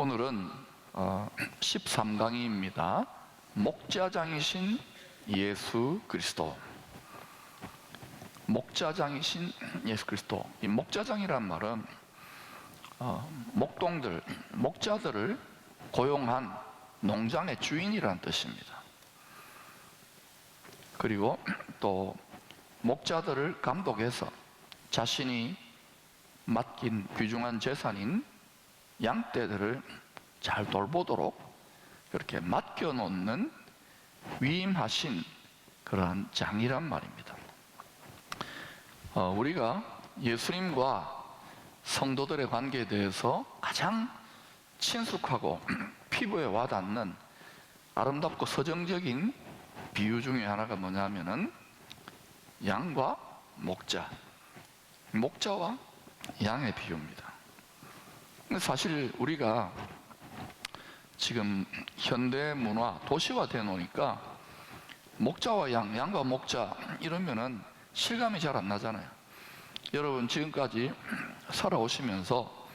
오늘은 13강의입니다. 목자장이신 예수 그리스도. 목자장이신 예수 그리스도. 이 목자장이란 말은 목동들, 목자들을 고용한 농장의 주인이라는 뜻입니다. 그리고 또 목자들을 감독해서 자신이 맡긴 귀중한 재산인 양떼들을 잘 돌보도록 그렇게 맡겨놓는 위임하신 그러한 장이란 말입니다. 우리가 예수님과 성도들의 관계에 대해서 가장 친숙하고 피부에 와닿는 아름답고 서정적인 비유 중에 하나가 뭐냐면은 양과 목자, 목자와 양의 비유입니다. 사실 우리가 지금 현대 문화 도시화되어 놓으니까 목자와 양, 양과 목자 이러면은 실감이 잘 안 나잖아요. 여러분 지금까지 살아오시면서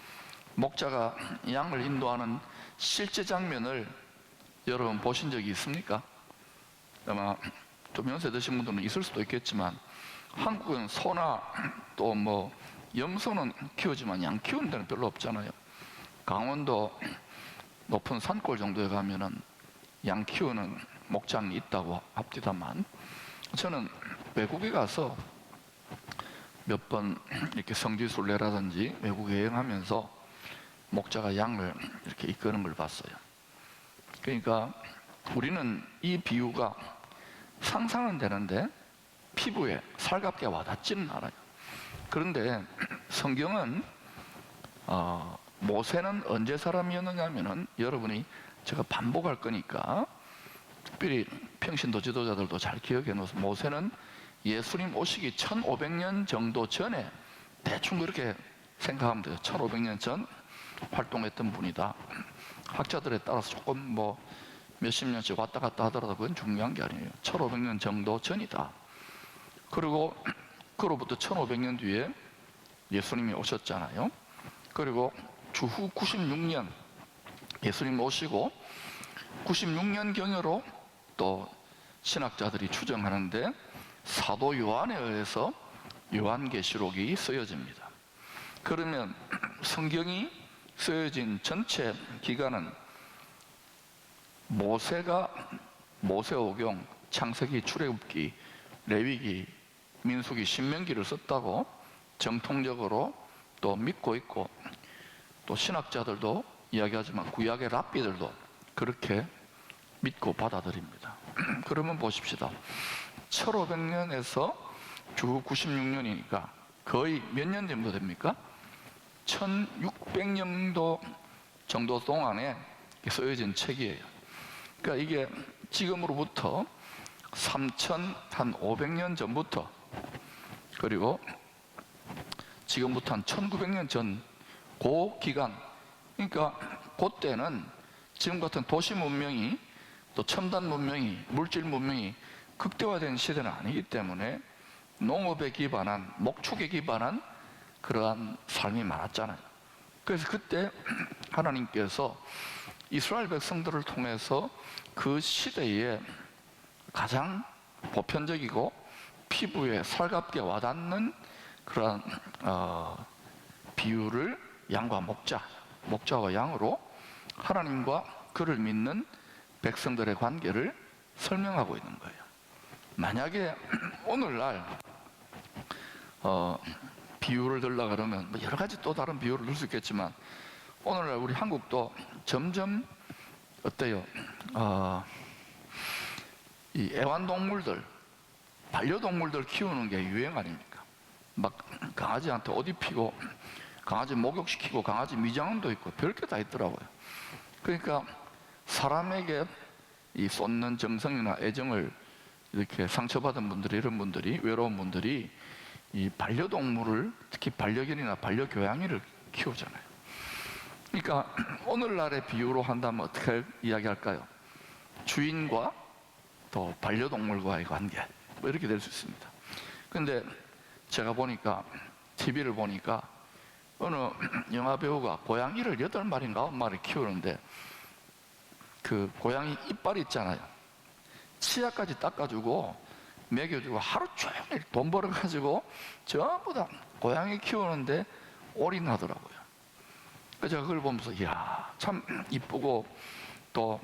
목자가 양을 인도하는 실제 장면을 여러분 보신 적이 있습니까? 아마 좀 연세 드신 분들은 있을 수도 있겠지만 한국은 소나 또 뭐 염소는 키우지만 양 키우는 데는 별로 없잖아요. 강원도 높은 산골 정도에 가면은 양 키우는 목장이 있다고 합디다만, 저는 외국에 가서 몇 번 이렇게 성지순례라든지 외국 여행하면서 목자가 양을 이렇게 이끄는 걸 봤어요. 그러니까 우리는 이 비유가 상상은 되는데 피부에 살갑게 와닿지는 않아요. 그런데 성경은 모세는 언제 사람이었느냐 하면은, 여러분이 제가 반복할 거니까 특별히 평신도 지도자들도 잘 기억해 놓으세요. 모세는 예수님 오시기 1500년 정도 전에, 대충 그렇게 생각하면 돼요. 1500년 전 활동했던 분이다. 학자들에 따라서 조금 뭐 몇십 년씩 왔다 갔다 하더라도 그건 중요한 게 아니에요. 1500년 정도 전이다. 그리고 그로부터 1500년 뒤에 예수님이 오셨잖아요. 그리고 주후 96년 예수님 오시고 96년경으로 또 신학자들이 추정하는데 사도 요한에 의해서 요한계시록이 쓰여집니다. 그러면 성경이 쓰여진 전체 기간은 모세오경, 창세기, 출애굽기, 레위기, 민수기, 신명기를 썼다고 정통적으로 또 믿고 있고, 또 신학자들도 이야기하지만 구약의 랍비들도 그렇게 믿고 받아들입니다. 그러면 보십시다. 1500년에서 주 96년이니까 거의 몇 년 정도 됩니까? 1600년도 정도 동안에 쓰여진 책이에요. 그러니까 이게 지금으로부터 3500년 전부터, 그리고 지금부터 한 1900년 전 그 기간, 그러니까 그때는 지금 같은 도시 문명이, 또 첨단 문명이, 물질 문명이 극대화된 시대는 아니기 때문에 농업에 기반한, 목축에 기반한 그러한 삶이 많았잖아요. 그래서 그때 하나님께서 이스라엘 백성들을 통해서 그 시대에 가장 보편적이고 피부에 살갑게 와닿는 그러한 비유를 양과 목자와 양으로 하나님과 그를 믿는 백성들의 관계를 설명하고 있는 거예요. 만약에 오늘날 비유를 들라 그러면 뭐 여러 가지 또 다른 비유를 들 수 있겠지만, 오늘날 우리 한국도 점점 어때요? 이 애완동물들, 반려동물들 키우는 게 유행 아닙니까? 막 강아지한테 옷 입히고, 강아지 목욕시키고, 강아지 미장원도 있고 별게 다 있더라고요. 그러니까 사람에게 이 쏟는 정성이나 애정을 이렇게 상처받은 분들이, 이런 분들이, 외로운 분들이 이 반려동물을, 특히 반려견이나 반려교양이를 키우잖아요. 그러니까 오늘날의 비유로 한다면 어떻게 이야기할까요? 주인과 또 반려동물과의 관계, 뭐 이렇게 될 수 있습니다. 근데 제가 보니까, TV를 보니까 어느 영화 배우가 고양이를 8마리인가 9마리 키우는데 그 고양이 이빨 있잖아요. 치아까지 닦아주고 먹여주고 하루 종일 돈 벌어가지고 전부 다 고양이 키우는데 올인하더라고요. 그래서 제가 그걸 보면서 이야, 참 이쁘고 또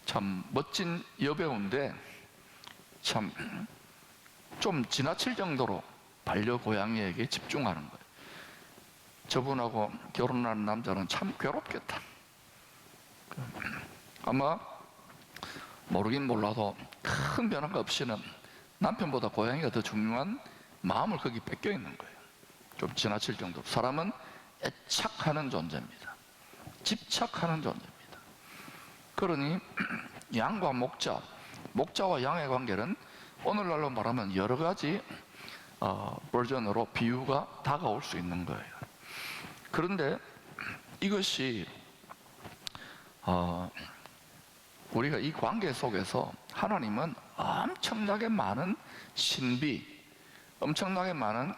참 멋진 여배우인데 참 좀 지나칠 정도로 반려고양이에게 집중하는 거예요. 저분하고 결혼한 남자는 참 괴롭겠다. 아마 모르긴 몰라도 큰 변화가 없이는 남편보다 고양이가 더 중요한 마음을 거기 뺏겨 있는 거예요. 좀 지나칠 정도로. 사람은 애착하는 존재입니다. 집착하는 존재입니다. 그러니 양과 목자, 목자와 양의 관계는 오늘날로 말하면 여러 가지 버전으로 비유가 다가올 수 있는 거예요. 그런데 이것이 우리가 이 관계 속에서 하나님은 엄청나게 많은 신비, 엄청나게 많은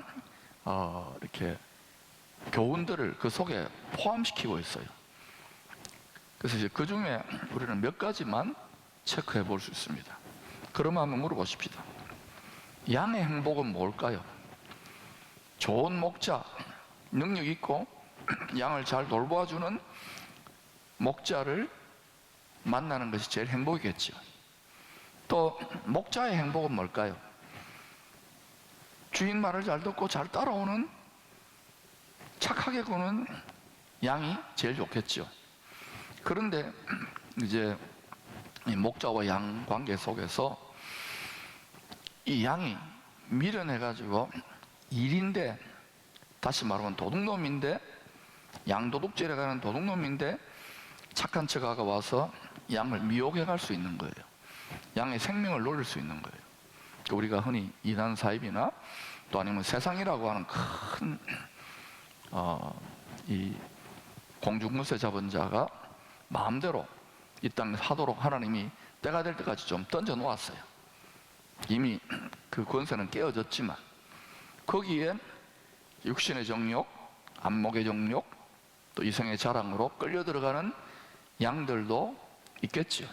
이렇게 교훈들을 그 속에 포함시키고 있어요. 그래서 이제 그 중에 우리는 몇 가지만 체크해 볼 수 있습니다. 그러면 한번 물어보십시다. 양의 행복은 뭘까요? 좋은 목자, 능력 있고 양을 잘 돌보아주는 목자를 만나는 것이 제일 행복이겠죠. 또 목자의 행복은 뭘까요? 주인 말을 잘 듣고 잘 따라오는 착하게 구는 양이 제일 좋겠죠. 그런데 이제 이 목자와 양 관계 속에서 이 양이 미련해가지고 일인데, 다시 말하면 도둑놈인데, 양도둑질에 가는 도둑놈인데 착한 척하고 와서 양을 미혹해 갈 수 있는 거예요. 양의 생명을 노릴 수 있는 거예요. 우리가 흔히 이단 사입이나 또 아니면 세상이라고 하는 큰 이 공중무새 잡은 자가 마음대로 이 땅에 하도록 하나님이 때가 될 때까지 좀 던져 놓았어요. 이미 그 권세는 깨어졌지만 거기에 육신의 정욕, 안목의 정욕, 또 이성의 자랑으로 끌려 들어가는 양들도 있겠죠.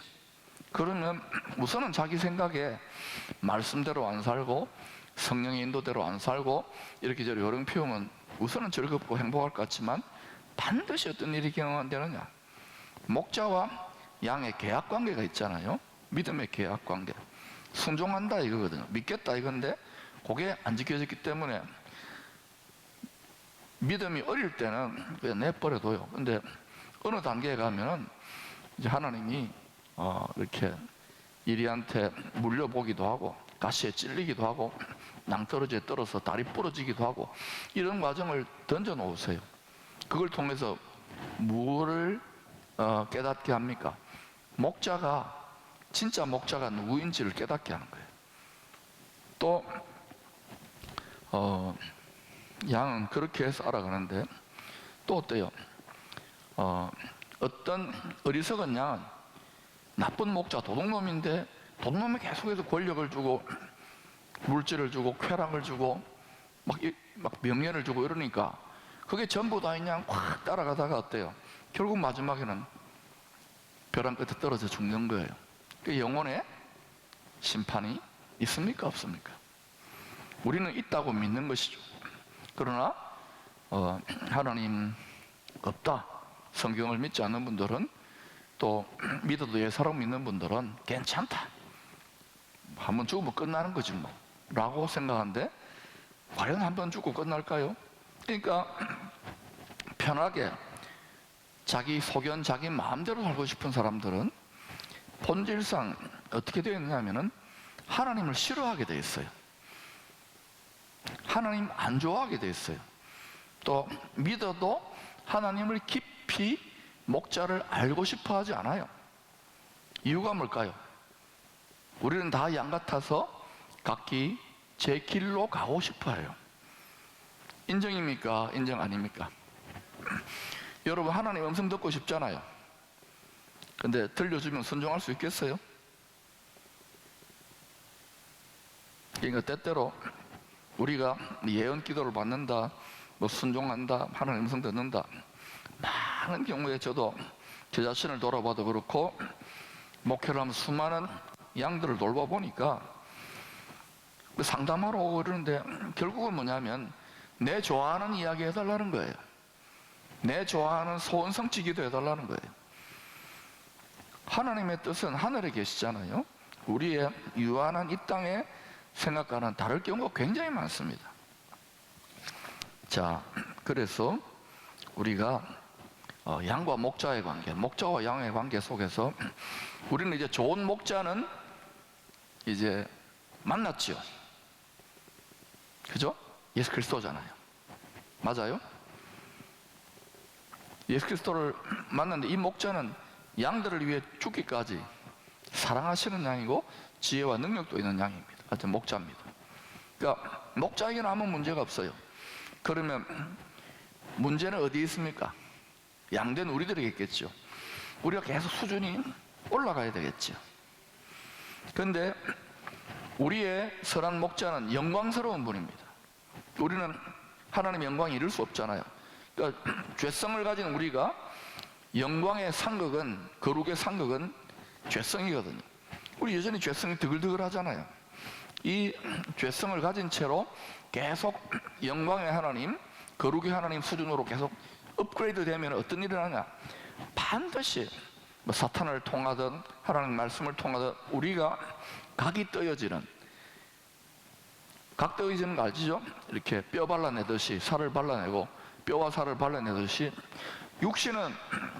그러면 우선은 자기 생각에 말씀대로 안 살고 성령의 인도대로 안 살고 이렇게 저렇게 요령 피우면 우선은 즐겁고 행복할 것 같지만 반드시 어떤 일이 경험되느냐? 목자와 양의 계약 관계가 있잖아요. 믿음의 계약 관계. 순종한다 이거거든요. 믿겠다 이건데 그게 안 지켜졌기 때문에 믿음이 어릴 때는 그냥 내버려둬요. 근데 어느 단계에 가면은 이제 하나님이 이렇게 이리한테 물려보기도 하고 가시에 찔리기도 하고 낭떠러지에 떨어서 다리 부러지기도 하고 이런 과정을 던져 놓으세요. 그걸 통해서 무엇을 깨닫게 합니까? 목자가 진짜 목자가 누구인지를 깨닫게 하는 거예요. 또 양은 그렇게 해서 알아가는데 또 어때요? 어떤 어리석은 양은 나쁜 목자, 도둑놈인데 도둑놈이 계속해서 권력을 주고 물질을 주고 쾌락을 주고 막 명예를 주고 이러니까 그게 전부 다 그냥 확 따라가다가 어때요? 결국 마지막에는 벼랑 끝에 떨어져 죽는 거예요. 그 영혼에 심판이 있습니까? 없습니까? 우리는 있다고 믿는 것이죠. 그러나 하나님 없다, 성경을 믿지 않는 분들은 또 믿어도 예사라고 믿는 분들은 괜찮다, 한번 죽으면 끝나는 거지 뭐 라고 생각하는데 과연 한번 죽고 끝날까요? 그러니까 편하게 자기 소견, 자기 마음대로 살고 싶은 사람들은 본질상 어떻게 되어 있느냐면은 하나님을 싫어하게 되어 있어요. 하나님 안 좋아하게 되어 있어요. 또 믿어도 하나님을 깊이 목자를 알고 싶어 하지 않아요. 이유가 뭘까요? 우리는 다 양 같아서 각기 제 길로 가고 싶어 해요. 인정입니까? 인정 아닙니까? 여러분, 하나님 음성 듣고 싶잖아요. 근데 들려주면 순종할 수 있겠어요? 그러니까 때때로 우리가 예언 기도를 받는다, 뭐 순종한다, 하나님 음성 듣는다. 많은 경우에 저도 제 자신을 돌아봐도 그렇고 목회를 하면서 수많은 양들을 돌봐보니까 상담하러 오고 그러는데 결국은 뭐냐면 내 좋아하는 이야기 해달라는 거예요. 내 좋아하는 소원성취 기도 해달라는 거예요. 하나님의 뜻은 하늘에 계시잖아요. 우리의 유한한 이 땅의 생각과는 다를 경우가 굉장히 많습니다. 자, 그래서 우리가 양과 목자의 관계, 목자와 양의 관계 속에서 우리는 이제 좋은 목자는 이제 만났지요. 그죠? 예수 그리스도잖아요. 맞아요? 예수 그리스도를 만났는데 이 목자는 양들을 위해 죽기까지 사랑하시는 양이고 지혜와 능력도 있는 양입니다. 하여튼 목자입니다. 그러니까 목자에게는 아무 문제가 없어요. 그러면 문제는 어디에 있습니까? 양된 우리들에게 있겠죠. 우리가 계속 수준이 올라가야 되겠죠. 그런데 우리의 선한 목자는 영광스러운 분입니다. 우리는 하나님의 영광을 이룰 수 없잖아요. 그러니까 죄성을 가진 우리가 영광의 상극은, 거룩의 상극은 죄성이거든요. 우리 여전히 죄성이 드글드글 하잖아요. 이 죄성을 가진 채로 계속 영광의 하나님, 거룩의 하나님 수준으로 계속 업그레이드 되면 어떤 일이 일어나냐? 반드시 뭐 사탄을 통하든 하나님 말씀을 통하든 우리가 각이 떠여지는, 각 떠여지는 거 알지죠? 이렇게 뼈 발라내듯이, 살을 발라내고 뼈와 살을 발라내듯이 육신은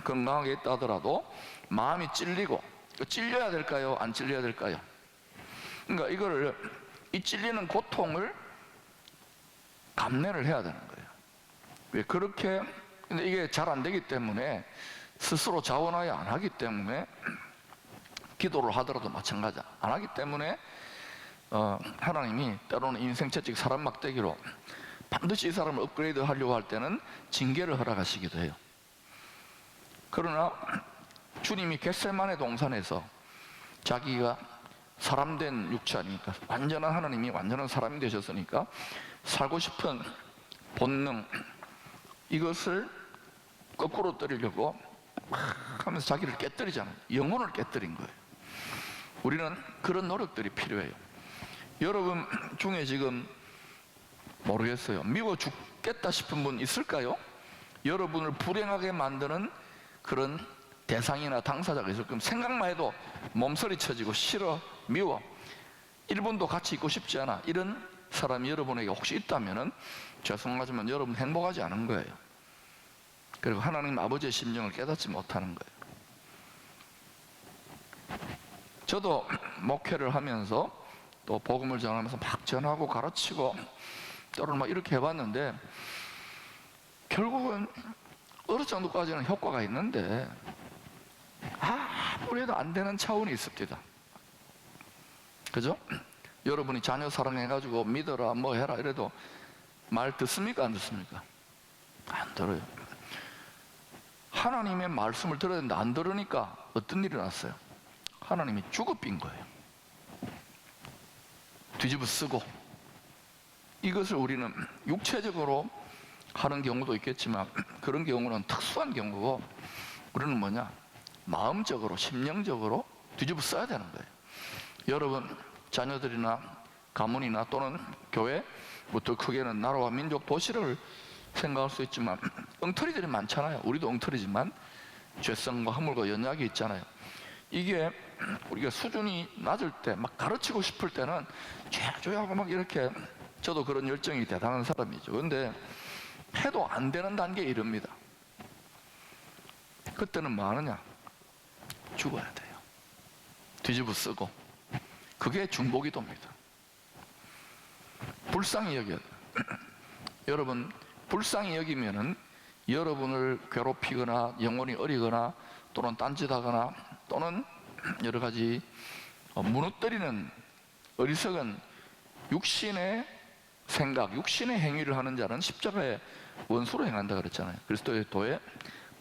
건강하게 있다 하더라도 마음이 찔리고, 찔려야 될까요? 안 찔려야 될까요? 그러니까 이 찔리는 고통을 감내를 해야 되는 거예요. 왜 그렇게? 근데 이게 잘 안 되기 때문에, 스스로 자원하여 안 하기 때문에, 기도를 하더라도 마찬가지야. 안 하기 때문에 하나님이 때로는 인생 채찍 사람 막대기로 반드시 이 사람을 업그레이드 하려고 할 때는 징계를 허락하시기도 해요. 그러나 주님이 겟세마네 동산에서 자기가 사람된 육체니까, 완전한 하나님이 완전한 사람이 되셨으니까 살고 싶은 본능, 이것을 거꾸로 때리려고 막 하면서 자기를 깨뜨리잖아요. 영혼을 깨뜨린 거예요. 우리는 그런 노력들이 필요해요. 여러분 중에 지금 모르겠어요, 미워 죽겠다 싶은 분 있을까요? 여러분을 불행하게 만드는 그런 대상이나 당사자가 있을 거면 생각만 해도 몸서리 쳐지고 싫어, 미워, 1분도 같이 있고 싶지 않아, 이런 사람이 여러분에게 혹시 있다면 죄송하지만 여러분 행복하지 않은 거예요. 그리고 하나님 아버지의 심정을 깨닫지 못하는 거예요. 저도 목회를 하면서 또 복음을 전하면서 막 전하고 가르치고 때로는 막 이렇게 해봤는데, 결국은 어느 정도까지는 효과가 있는데 아무래도 안 되는 차원이 있습니다. 그죠? 여러분이 자녀 사랑해가지고 믿어라 뭐 해라 이래도 말 듣습니까? 안 듣습니까? 안 들어요. 하나님의 말씀을 들어야 되는데 안 들으니까 어떤 일이 났어요? 하나님이 죽어빈 거예요. 뒤집어 쓰고. 이것을 우리는 육체적으로 하는 경우도 있겠지만 그런 경우는 특수한 경우고, 우리는 뭐냐? 마음적으로, 심령적으로 뒤집어 써야 되는 거예요. 여러분 자녀들이나 가문이나 또는 교회, 뭐 더 크게는 나라와 민족, 도시를 생각할 수 있지만 엉터리들이 많잖아요. 우리도 엉터리지만 죄성과 허물과 연약이 있잖아요. 이게 우리가 수준이 낮을 때 막 가르치고 싶을 때는 죄죄하고 막 이렇게, 저도 그런 열정이 대단한 사람이죠. 그런데 해도 안 되는 단계에 이릅니다. 그때는 뭐 하느냐? 죽어야 돼요. 뒤집어 쓰고. 그게 중보기도입니다. 불쌍히 여겨야 돼요. 여러분 불쌍히 여기면은 여러분을 괴롭히거나 영혼이 어리거나 또는 딴짓하거나 또는 여러 가지 무너뜨리는 어리석은 육신의 생각, 육신의 행위를 하는 자는 십자가의 원수로 행한다 그랬잖아요. 그리스도의 도에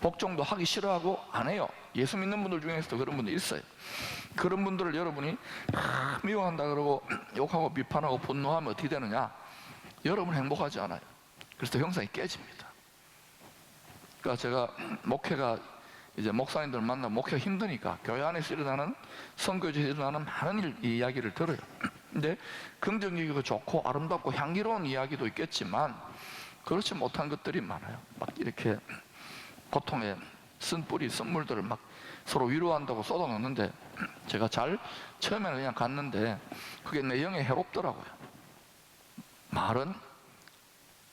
복종도 하기 싫어하고 안 해요. 예수 믿는 분들 중에서도 그런 분들이 있어요. 그런 분들을 여러분이 미워한다 그러고 욕하고 비판하고 분노하면 어떻게 되느냐? 여러분 행복하지 않아요. 그래서 형성이 깨집니다. 그러니까 제가 목회가 이제 목사님들 만나 목회가 힘드니까 교회 안에서 일어나는 선교지에서 일어나는 많은 이야기를 들어요. 근데 긍정적이고 좋고 아름답고 향기로운 이야기도 있겠지만 그렇지 못한 것들이 많아요. 막 이렇게 고통의 쓴뿌리 쓴물들을 막 서로 위로한다고 쏟아놓는데 제가 처음에는 그냥 갔는데 그게 내 영에 해롭더라고요. 말은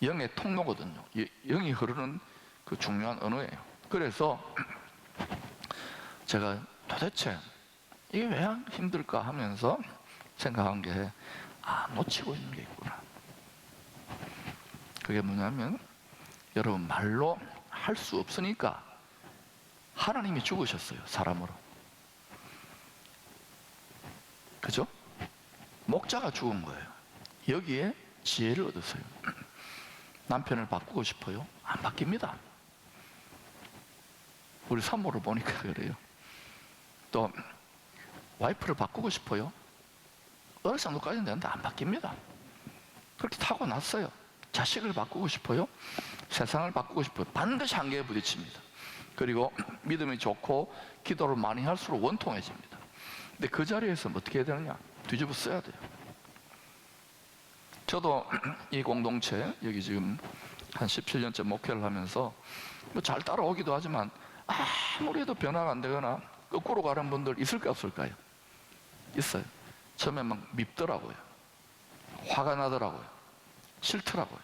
영의 통로거든요. 영이 흐르는 그 중요한 언어예요. 그래서 제가 도대체 이게 왜 힘들까 하면서 생각한 게 놓치고 있는 게 있구나. 그게 뭐냐면 여러분 말로 할 수 없으니까 하나님이 죽으셨어요. 사람으로. 그죠? 목자가 죽은 거예요. 여기에 지혜를 얻었어요. 남편을 바꾸고 싶어요? 안 바뀝니다. 우리 산모를 보니까 그래요. 또 와이프를 바꾸고 싶어요? 어느 정도까지는 되는데 안 바뀝니다. 그렇게 타고났어요. 자식을 바꾸고 싶어요? 세상을 바꾸고 싶어요? 반드시 한계에 부딪힙니다. 그리고 믿음이 좋고 기도를 많이 할수록 원통해집니다. 근데 그 자리에서 어떻게 해야 되느냐? 뒤집어 써야 돼요. 저도 이 공동체 여기 지금 한 17년째 목회를 하면서 뭐 잘 따라오기도 하지만 아무리 해도 변화가 안 되거나 거꾸로 가는 분들 있을까 없을까요? 있어요. 처음에 막 밉더라고요. 화가 나더라고요. 싫더라고요.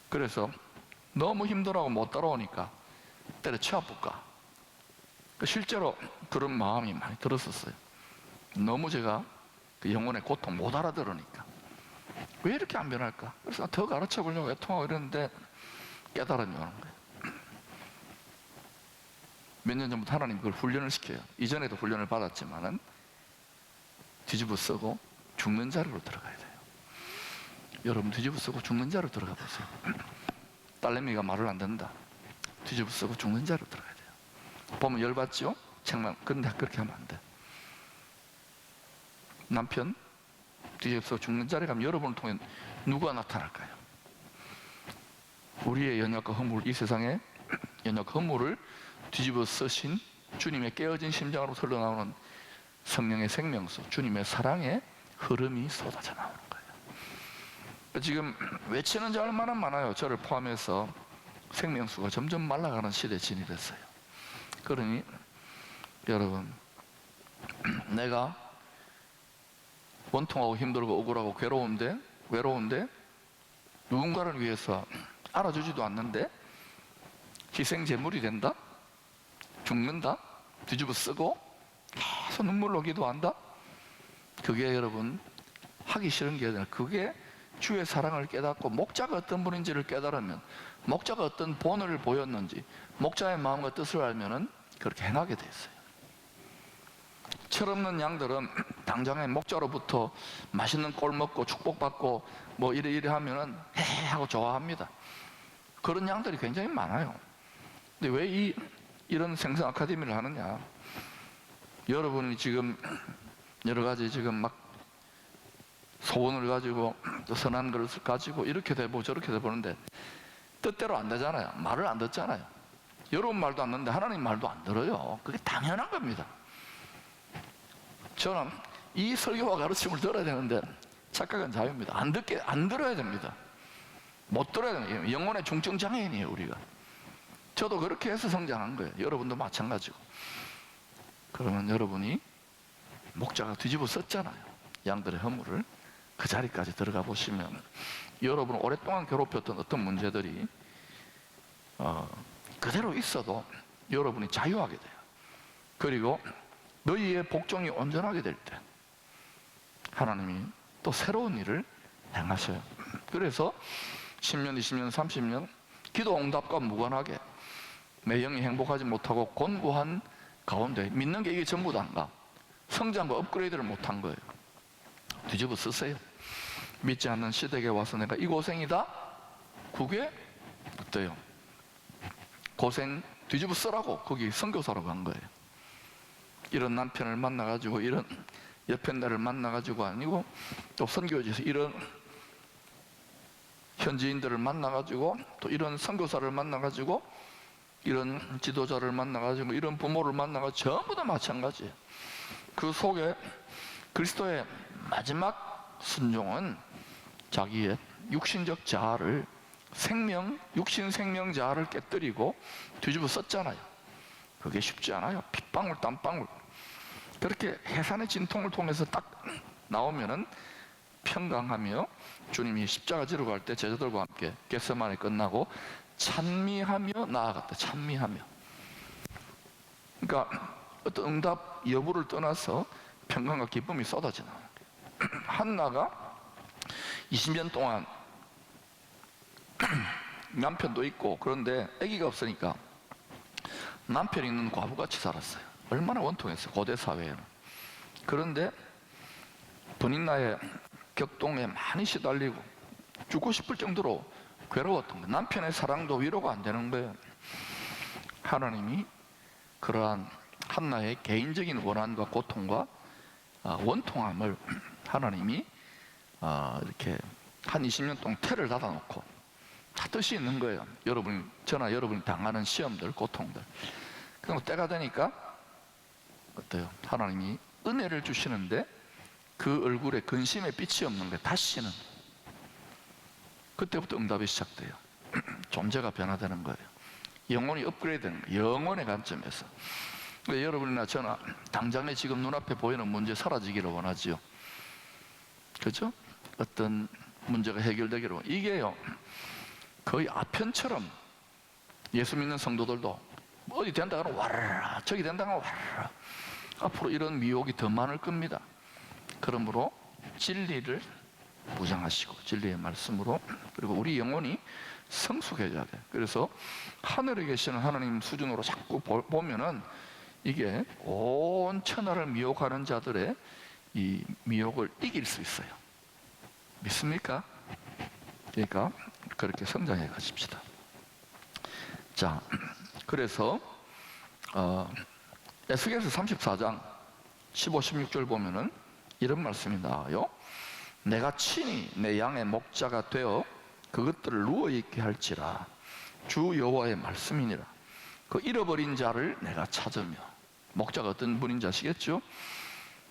그래서 너무 힘들어하고 못 따라오니까 때려치워볼까. 실제로 그런 마음이 많이 들었었어요. 너무 제가 그 영혼의 고통 못 알아들으니까 왜 이렇게 안 변할까? 그래서 더 가르쳐 보려고 애통하고 이랬는데 깨달음이 오는 거예요. 몇 년 전부터 하나님 그걸 훈련을 시켜요. 이전에도 훈련을 받았지만은 뒤집어 쓰고 죽는 자리로 들어가야 돼요. 여러분 뒤집어 쓰고 죽는 자리로 들어가 보세요. 딸내미가 말을 안 듣는다. 뒤집어 쓰고 죽는 자리로 들어가야 돼요. 보면 열받죠? 정말 근데 그렇게 하면 안 돼. 남편 뒤집어 쓰고 죽는 자리에 가면 여러분을 통해 누가 나타날까요? 우리의 연약과 허물, 이 세상에 연약과 허물을 뒤집어 쓰신 주님의 깨어진 심장으로 흘러나오는 성령의 생명수, 주님의 사랑의 흐름이 쏟아져 나오는 거예요. 지금 외치는 자 얼마나 많아요. 저를 포함해서 생명수가 점점 말라가는 시대에 진입했어요. 그러니 여러분, 내가 원통하고 힘들고 억울하고 외로운데 누군가를 위해서 알아주지도 않는데 희생제물이 된다? 죽는다? 뒤집어 쓰고 계속 눈물로 기도한다? 그게 여러분 하기 싫은 게 아니라 그게 주의 사랑을 깨닫고 목자가 어떤 분인지를 깨달으면, 목자가 어떤 본을 보였는지 목자의 마음과 뜻을 알면은 그렇게 행하게 돼 있어요. 철없는 양들은 당장에 목자로부터 맛있는 꼴 먹고 축복받고 뭐 이래 하면은 헤헤 하고 좋아합니다. 그런 양들이 굉장히 많아요. 근데 왜 이런 생성 아카데미를 하느냐? 여러분이 지금 여러 가지 지금 막 소원을 가지고 또 선한 것을 가지고 이렇게 되고 저렇게 돼보는데 뜻대로 안 되잖아요. 말을 안 듣잖아요. 여러분 말도 안 듣는데 하나님 말도 안 들어요. 그게 당연한 겁니다. 저는 이 설교와 가르침을 들어야 되는데 착각은 자유입니다. 안 들어야 됩니다. 못 들어야 됩니다. 영혼의 중증 장애인이에요, 우리가. 저도 그렇게 해서 성장한 거예요. 여러분도 마찬가지고. 그러면 여러분이 목자가 뒤집어 썼잖아요. 양들의 허물을. 그 자리까지 들어가 보시면 여러분 오랫동안 괴롭혔던 어떤 문제들이 그대로 있어도 여러분이 자유하게 돼요. 그리고 너희의 복종이 온전하게 될 때 하나님이 또 새로운 일을 행하셔요. 그래서 10년, 20년, 30년 기도 응답과 무관하게 내 영이 행복하지 못하고 곤고한 가운데 믿는 게 이게 전부 다인가? 성장과 업그레이드를 못한 거예요. 뒤집어 쓰세요. 믿지 않는 시댁에 와서 내가 이 고생이다? 그게 어때요? 고생 뒤집어 쓰라고 거기 선교사로 간 거예요. 이런 남편을 만나가지고 이런 여편네를 만나가지고 아니고 또 선교지에서 이런 현지인들을 만나가지고 또 이런 선교사를 만나가지고 이런 지도자를 만나가지고 이런 부모를 만나가지고 전부 다 마찬가지예요. 그 속에 그리스도의 마지막 순종은 자기의 육신적 자아를 육신 생명 자아를 깨뜨리고 뒤집어 썼잖아요. 그게 쉽지 않아요. 핏방울 땀방울 그렇게 해산의 진통을 통해서 딱 나오면은 평강하며 주님이 십자가 지러 갈 때 제자들과 함께 겟세마네 끝나고 찬미하며 나아갔다. 찬미하며. 그러니까 어떤 응답 여부를 떠나서 평강과 기쁨이 쏟아지는 거예요. 한나가 20년 동안 남편도 있고 그런데 아기가 없으니까 남편 있는 과부같이 살았어요. 얼마나 원통했어요. 고대 사회에는. 그런데 분인나의 격동에 많이 시달리고 죽고 싶을 정도로 괴로웠던 거예요. 남편의 사랑도 위로가 안 되는 거예요. 하나님이 그러한 한나의 개인적인 원한과 고통과 원통함을 하나님이 이렇게 한 20년 동안 태를 닫아놓고 다 뜻이 있는 거예요. 저나 여러분이 당하는 시험들, 고통들. 그럼 때가 되니까 어때요? 하나님이 은혜를 주시는데 그 얼굴에 근심의 빛이 없는 거예요. 다시는. 그때부터 응답이 시작돼요. 존재가 변화되는 거예요. 영혼이 업그레이드되는 거예요. 영혼의 관점에서. 여러분이나 저나 당장에 지금 눈앞에 보이는 문제 사라지기를 원하지요. 그렇죠? 어떤 문제가 해결되기를 원해요. 이게요 거의 아편처럼 예수 믿는 성도들도 어디 된다 그러면 와르르 저기 된다 그러면 와르르 앞으로 이런 미혹이 더 많을 겁니다. 그러므로 진리를 무장하시고 진리의 말씀으로 그리고 우리 영혼이 성숙해져야 돼요. 그래서 하늘에 계시는 하나님 수준으로 자꾸 보면은 이게 온 천하를 미혹하는 자들의 이 미혹을 이길 수 있어요. 믿습니까? 그러니까 그렇게 성장해 가십시다. 자, 그래서 에스겔서 34장 15, 16절 보면은 이런 말씀이 나와요. 내가 친히 내 양의 목자가 되어 그것들을 누워있게 할지라 주 여호와의 말씀이니라. 그 잃어버린 자를 내가 찾으며, 목자가 어떤 분인지 아시겠죠?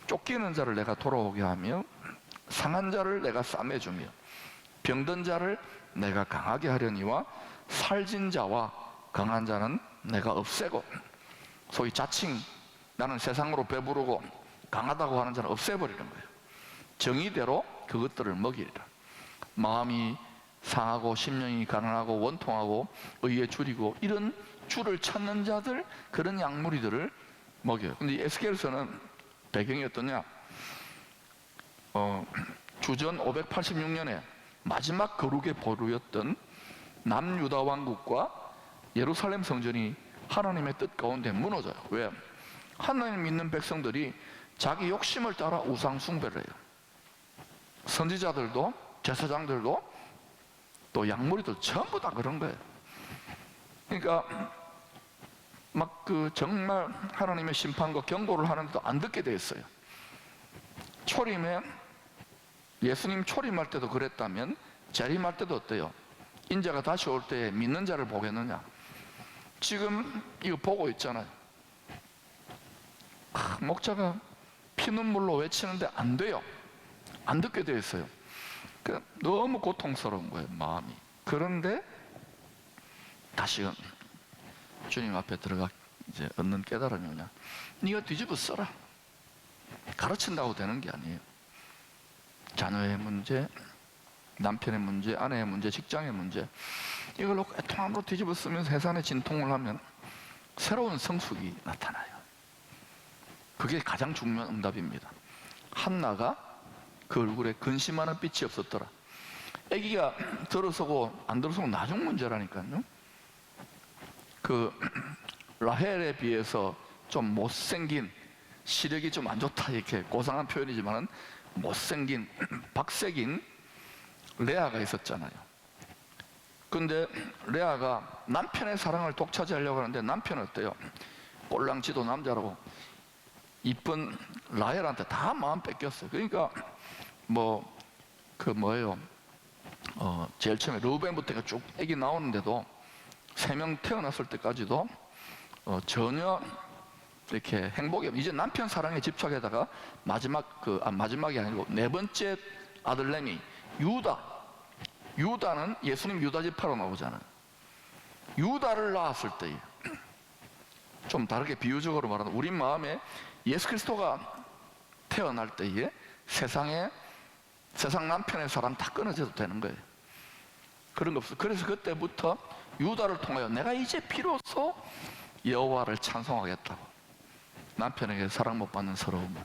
쫓기는 자를 내가 돌아오게 하며 상한 자를 내가 싸매주며 병든 자를 내가 강하게 하려니와 살진 자와 강한 자는 내가 없애고, 소위 자칭 나는 세상으로 배부르고 강하다고 하는 자는 없애버리는 거예요. 정의대로 그것들을 먹이리라. 마음이 상하고 심령이 가난하고 원통하고 의에 줄이고 이런 주를 찾는 자들, 그런 양무리들을 먹여요. 근데 에스겔서는 배경이 어떠냐? 주전 586년에 마지막 거룩의 보루였던 남유다 왕국과 예루살렘 성전이 하나님의 뜻 가운데 무너져요. 왜? 하나님 믿는 백성들이 자기 욕심을 따라 우상 숭배를 해요. 선지자들도 제사장들도 또 양무리들 전부 다 그런 거예요. 그러니까 막 정말 하나님의 심판과 경고를 하는데도 안 듣게 돼 있어요. 초림에 예수님 초림할 때도 그랬다면 재림할 때도 어때요? 인자가 다시 올 때 믿는 자를 보겠느냐? 지금 이거 보고 있잖아요. 목자가 피눈물로 외치는데 안 돼요. 안 듣게 돼 있어요. 너무 고통스러운 거예요, 마음이. 그런데 다시금 주님 앞에 들어가 이제 얻는 깨달음이 뭐냐? 네가 뒤집어 써라. 가르친다고 되는 게 아니에요. 자녀의 문제, 남편의 문제, 아내의 문제, 직장의 문제, 이걸로 애통함으로 뒤집어 쓰면서 해산의 진통을 하면 새로운 성숙이 나타나요. 그게 가장 중요한 응답입니다. 한나가 그 얼굴에 근심하는 빛이 없었더라. 아기가 들어서고 안 들어서고 나중 문제라니까요. 라헬에 비해서 좀 못생긴, 시력이 좀 안 좋다 이렇게 고상한 표현이지만 못생긴, 박색인 레아가 있었잖아요. 근데 레아가 남편의 사랑을 독차지하려고 하는데 남편은 어때요? 꼴랑지도 남자라고 이쁜 라헬한테 다 마음 뺏겼어요. 그러니까 뭐예요? 제일 처음에 르우벤부터 쭉 애기 나오는데도 3명 태어났을 때까지도 전혀 이렇게 행복이 없. 이제 남편 사랑에 집착에다가 마지막이 아니고 4번째 아들내미 유다는 예수님 유다 지파로 나오잖아요. 유다를 낳았을 때 좀 다르게 비유적으로 말하면 우리 마음에 예수 그리스도가 태어날 때에 세상 남편의 사랑 다 끊어져도 되는 거예요. 그런 거 없어. 그래서 그때부터 유다를 통하여 내가 이제 비로소 여호와를 찬송하겠다고. 남편에게 사랑 못 받는 서러움.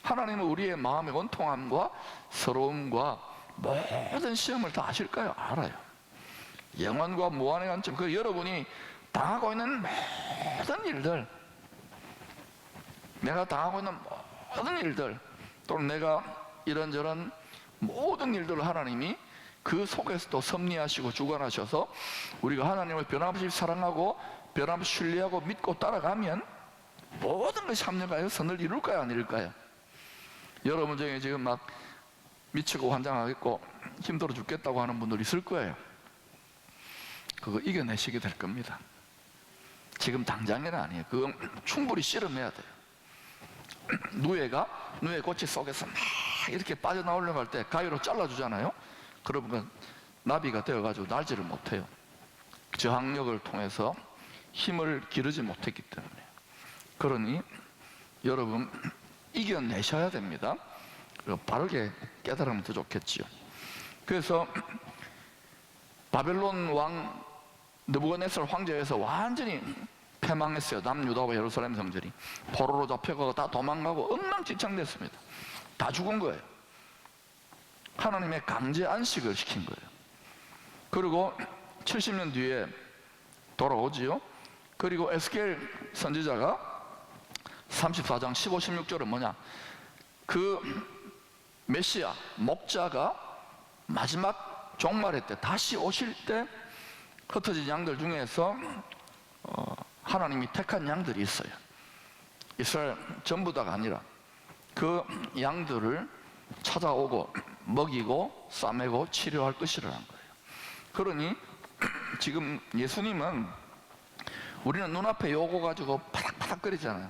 하나님은 우리의 마음의 원통함과 서러움과 모든 시험을 다 아실까요? 알아요. 영원과 무한의 관점. 그 여러분이 당하고 있는 모든 일들, 내가 당하고 있는 모든 일들, 또는 내가 이런저런 모든 일들을 하나님이 그 속에서도 섭리하시고 주관하셔서 우리가 하나님을 변함없이 사랑하고 변함없이 신뢰하고 믿고 따라가면 모든 것이 합력하여 선을 이룰까요? 안 이룰까요? 여러분 중에 지금 막 미치고 환장하겠고 힘들어 죽겠다고 하는 분들 있을 거예요. 그거 이겨내시게 될 겁니다. 지금 당장에는 아니에요. 그건 충분히 씨름해야 돼요. 누에 꽃이 속에서 막 이렇게 빠져나오려고 할 때 가위로 잘라주잖아요. 그러면 나비가 되어가지고 날지를 못해요. 저항력을 통해서 힘을 기르지 못했기 때문에. 그러니 여러분 이겨내셔야 됩니다. 바르게 깨달으면 더 좋겠지요. 그래서 바벨론 왕 느부갓네살 황제에서 완전히 패망했어요. 남유다와 예루살렘 성전이 포로로 잡혀가고 다 도망가고 엉망진창됐습니다. 다 죽은 거예요. 하나님의 강제 안식을 시킨 거예요. 그리고 70년 뒤에 돌아오지요. 그리고 에스겔 선지자가 34장 15, 16절은 뭐냐, 그 메시아 목자가 마지막 종말의 때 다시 오실 때 흩어진 양들 중에서 하나님이 택한 양들이 있어요. 이스라엘 전부 다가 아니라 그 양들을 찾아오고 먹이고 싸매고 치료할 것이라는 거예요. 그러니 지금 예수님은 우리는 눈앞에 요거 가지고 파닥파닥거리잖아요.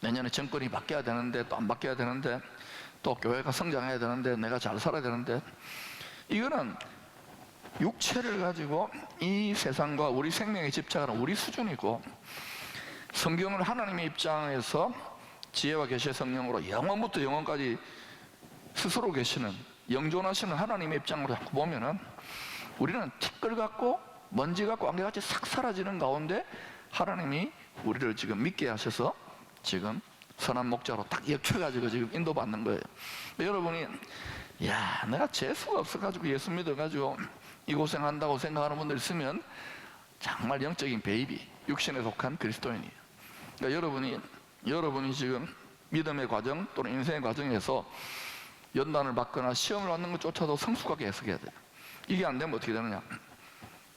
내년에 정권이 바뀌어야 되는데 또 안 바뀌어야 되는데 또 교회가 성장해야 되는데 내가 잘 살아야 되는데, 이거는 육체를 가지고 이 세상과 우리 생명에 집착하는 우리 수준이고, 성경을 하나님의 입장에서 지혜와 계시의 성령으로 영원부터 영원까지 스스로 계시는 영존하시는 하나님의 입장으로 자꾸 보면은 우리는 티끌 같고 먼지 같고 안개같이 싹 사라지는 가운데 하나님이 우리를 지금 믿게 하셔서 지금 선한 목자로 딱 엮여가지고 지금 인도받는 거예요. 여러분이 야 내가 재수가 없어가지고 예수 믿어가지고 이 고생한다고 생각하는 분들 있으면 정말 영적인 베이비, 육신에 속한 그리스도인이에요. 그러니까 여러분이 지금 믿음의 과정 또는 인생의 과정에서 연단을 받거나 시험을 받는 것조차도 성숙하게 해석해야 돼요. 이게 안 되면 어떻게 되느냐,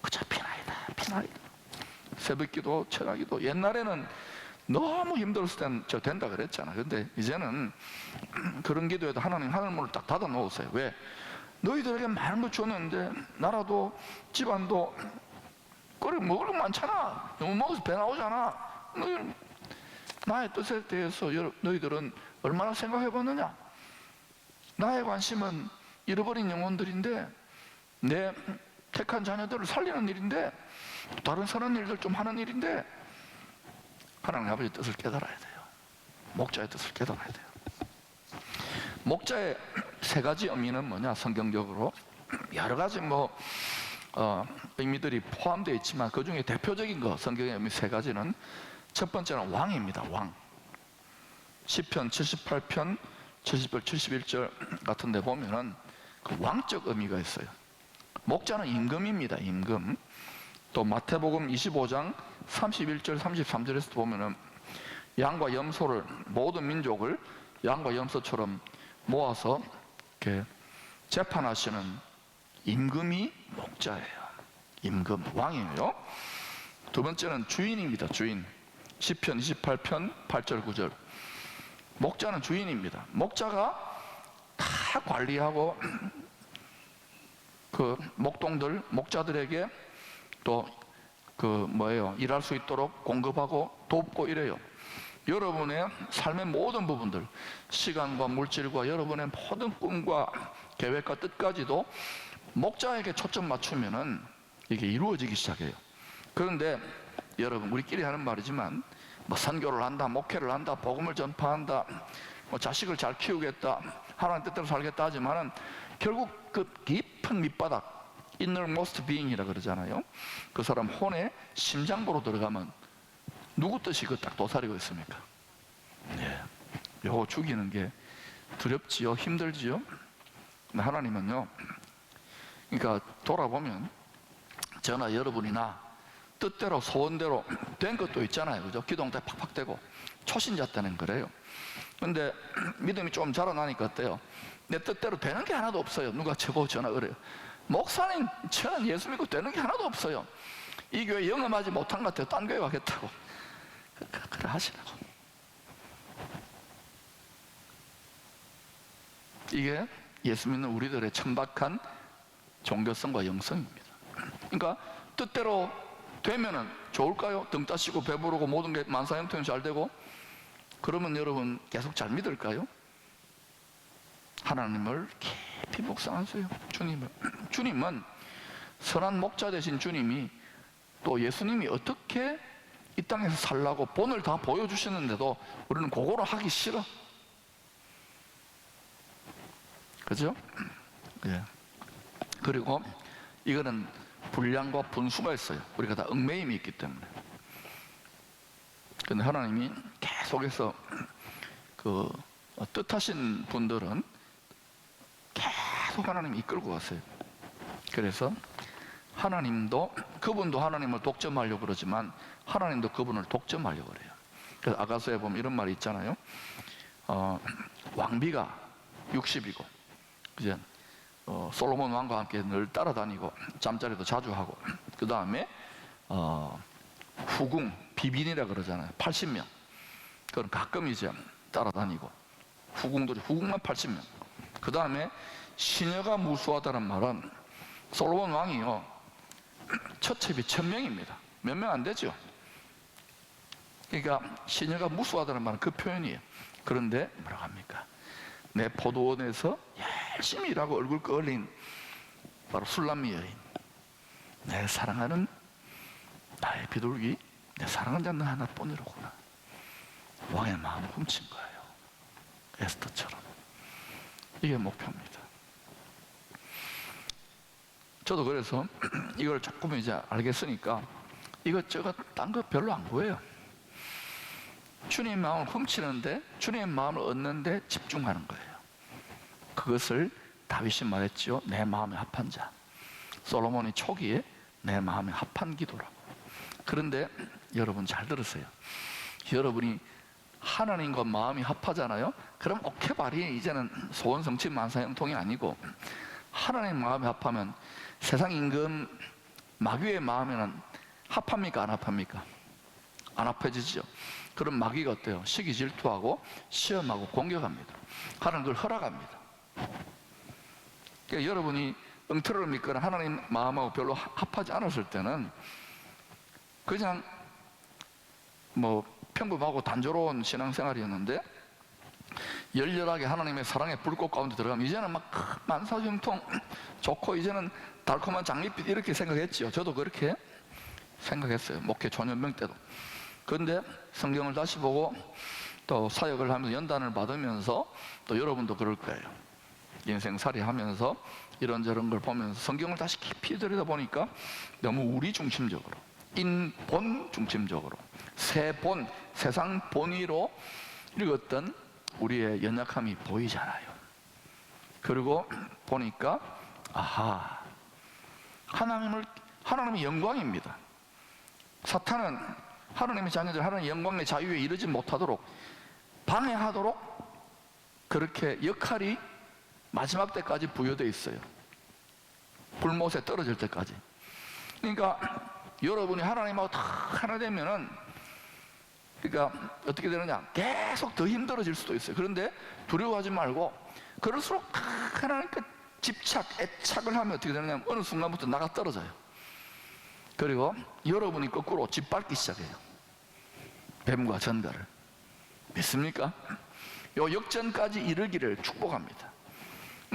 그저 피나이다. 새벽기도, 철학기도. 옛날에는 너무 힘들었을 때는 저 된다 그랬잖아. 근데 이제는 그런 기도에도 하나님 하늘문을 딱 닫아 놓으세요. 왜? 너희들에게 많은 걸 줬는데 나라도 집안도 그래 먹을 거 많잖아. 너무 먹어서 배 나오잖아. 나의 뜻에 대해서 너희들은 얼마나 생각해 봤느냐? 나의 관심은 잃어버린 영혼들인데, 내 택한 자녀들을 살리는 일인데, 다른 선한 일들 좀 하는 일인데, 하나님 아버지의 뜻을 깨달아야 돼요. 목자의 뜻을 깨달아야 돼요. 목자의 세 가지 의미는 뭐냐? 성경적으로 여러 가지 의미들이 포함되어 있지만 그 중에 대표적인 거, 성경의 의미 세 가지는, 첫 번째는 왕입니다. 왕. 시편 78편 70절 71절 같은 데 보면은 그 왕적 의미가 있어요. 목자는 임금입니다. 임금. 또 마태복음 25장 31절 33절에서 보면은 양과 염소를, 모든 민족을 양과 염소처럼 모아서 이렇게 재판하시는 임금이 목자예요. 임금, 왕이에요. 두 번째는 주인입니다. 주인. 시편 28편 8절 9절. 목자는 주인입니다. 목자가 다 관리하고 그 목동들, 목자들에게 또 일할 수 있도록 공급하고 돕고 이래요. 여러분의 삶의 모든 부분들, 시간과 물질과 여러분의 모든 꿈과 계획과 뜻까지도 목자에게 초점 맞추면은 이게 이루어지기 시작해요. 그런데 여러분, 우리끼리 하는 말이지만 뭐 선교를 한다, 목회를 한다, 복음을 전파한다, 뭐 자식을 잘 키우겠다, 하나님 뜻대로 살겠다 하지만은 결국 그 깊은 밑바닥, innermost being이라 그러잖아요. 그 사람 혼의 심장부로 들어가면 누구 뜻이 그 딱 도사리고 있습니까? 네. 요거 죽이는 게 두렵지요, 힘들지요. 근데 하나님은요, 그러니까 돌아보면 저나 여러분이나 뜻대로 소원대로 된 것도 있잖아요, 그죠? 기도할 때 팍팍 되고. 초신자 때는 그래요. 근데 믿음이 좀 자라나니까 어때요? 내 뜻대로 되는 게 하나도 없어요. 누가 저보고 전화 그래요. 목사님, 저는 예수 믿고 되는 게 하나도 없어요. 이 교회 영험하지 못한 것 같아요. 딴 교회 가겠다고. 그래 하시라고. 이게 예수 믿는 우리들의 천박한 종교성과 영성입니다. 그러니까 뜻대로 되면은 좋을까요? 등 따시고 배부르고 모든 게 만사형통이 잘 되고. 그러면 여러분 계속 잘 믿을까요? 하나님을 깊이 묵상하세요. 주님은 선한 목자 되신 주님이, 또 예수님이 어떻게 이 땅에서 살라고 본을 다 보여주시는데도 우리는 그거를 하기 싫어. 그죠? 예. 그리고 이거는 분량과 분수가 있어요. 우리가 다 얽매임이 있기 때문에. 근데 하나님이 계속해서 뜻하신 분들은 계속 하나님이 이끌고 가세요. 그래서 그분도 하나님을 독점하려고 그러지만 하나님도 그분을 독점하려고 그래요. 그래서 아가서에 보면 이런 말이 있잖아요. 왕비가 60이고 이제 솔로몬 왕과 함께 늘 따라다니고 잠자리도 자주 하고, 그 다음에 후궁 비빈이라 그러잖아요. 80명. 그건 가끔 이제 따라다니고, 후궁만 80명. 그 다음에 시녀가 무수하다는 말은 솔로몬 왕이요, 처첩이 1000명입니다. 몇 명 안 되죠. 그러니까 시녀가 무수하다는 말은 그 표현이에요. 그런데 뭐라고 합니까? 내 포도원에서 열심히 일하고 얼굴 꺼올린 바로 술람미 여인, 내 사랑하는 나의 비둘기, 내 사랑하는 자 너 하나뿐이로구나. 왕의 마음을 훔친 거예요. 에스더처럼. 이게 목표입니다. 저도 그래서 이걸 조금 이제 알겠으니까 이것저것 딴 거 별로 안 구해요. 주님의 마음을 훔치는데, 주님의 마음을 얻는데 집중하는 거예요. 그것을 다윗이 말했지요. 내 마음에 합한 자. 솔로몬이 초기에 내 마음에 합한 기도라고. 그런데 여러분 잘 들으세요. 여러분이 하나님과 마음이 합하잖아요. 그럼 오케바리 이제는 소원 성취 만사형통이 아니고, 하나님 마음에 합하면 세상 임금 마귀의 마음에는 합합니까? 안 합합니까? 안 합해지죠. 그럼 마귀가 어때요? 시기 질투하고 시험하고 공격합니다. 하나님 그걸 허락합니다. 그러니까 여러분이 엉터리를 믿거나 하나님 마음하고 별로 합하지 않았을 때는 그냥 평범하고 단조로운 신앙생활이었는데, 열렬하게 하나님의 사랑의 불꽃 가운데 들어가면 이제는 막 만사형통 좋고 이제는 달콤한 장밋빛 이렇게 생각했죠. 저도 그렇게 생각했어요. 목회 초년병 때도. 그런데 성경을 다시 보고 또 사역을 하면서 연단을 받으면서 또 여러분도 그럴 거예요. 인생살이 하면서 이런저런 걸 보면서 성경을 다시 깊이 들여다보니까 너무 우리 중심적으로, 인본 중심적으로, 세상 본위로 읽었던 우리의 연약함이 보이잖아요. 그리고 보니까 아하, 하나님의 영광입니다. 사탄은 하나님의 자녀들 하나님의 영광의 자유에 이르지 못하도록 방해하도록 그렇게 역할이 마지막 때까지 부여되어 있어요. 불못에 떨어질 때까지. 그러니까 여러분이 하나님하고 다 하나 되면은, 그러니까 어떻게 되느냐, 계속 더 힘들어질 수도 있어요. 그런데 두려워하지 말고, 그럴수록 하나님께 집착, 애착을 하면 어떻게 되느냐면 어느 순간부터 나가 떨어져요. 그리고 여러분이 거꾸로 짓밟기 시작해요. 뱀과 전갈을. 믿습니까? 요 역전까지 이르기를 축복합니다.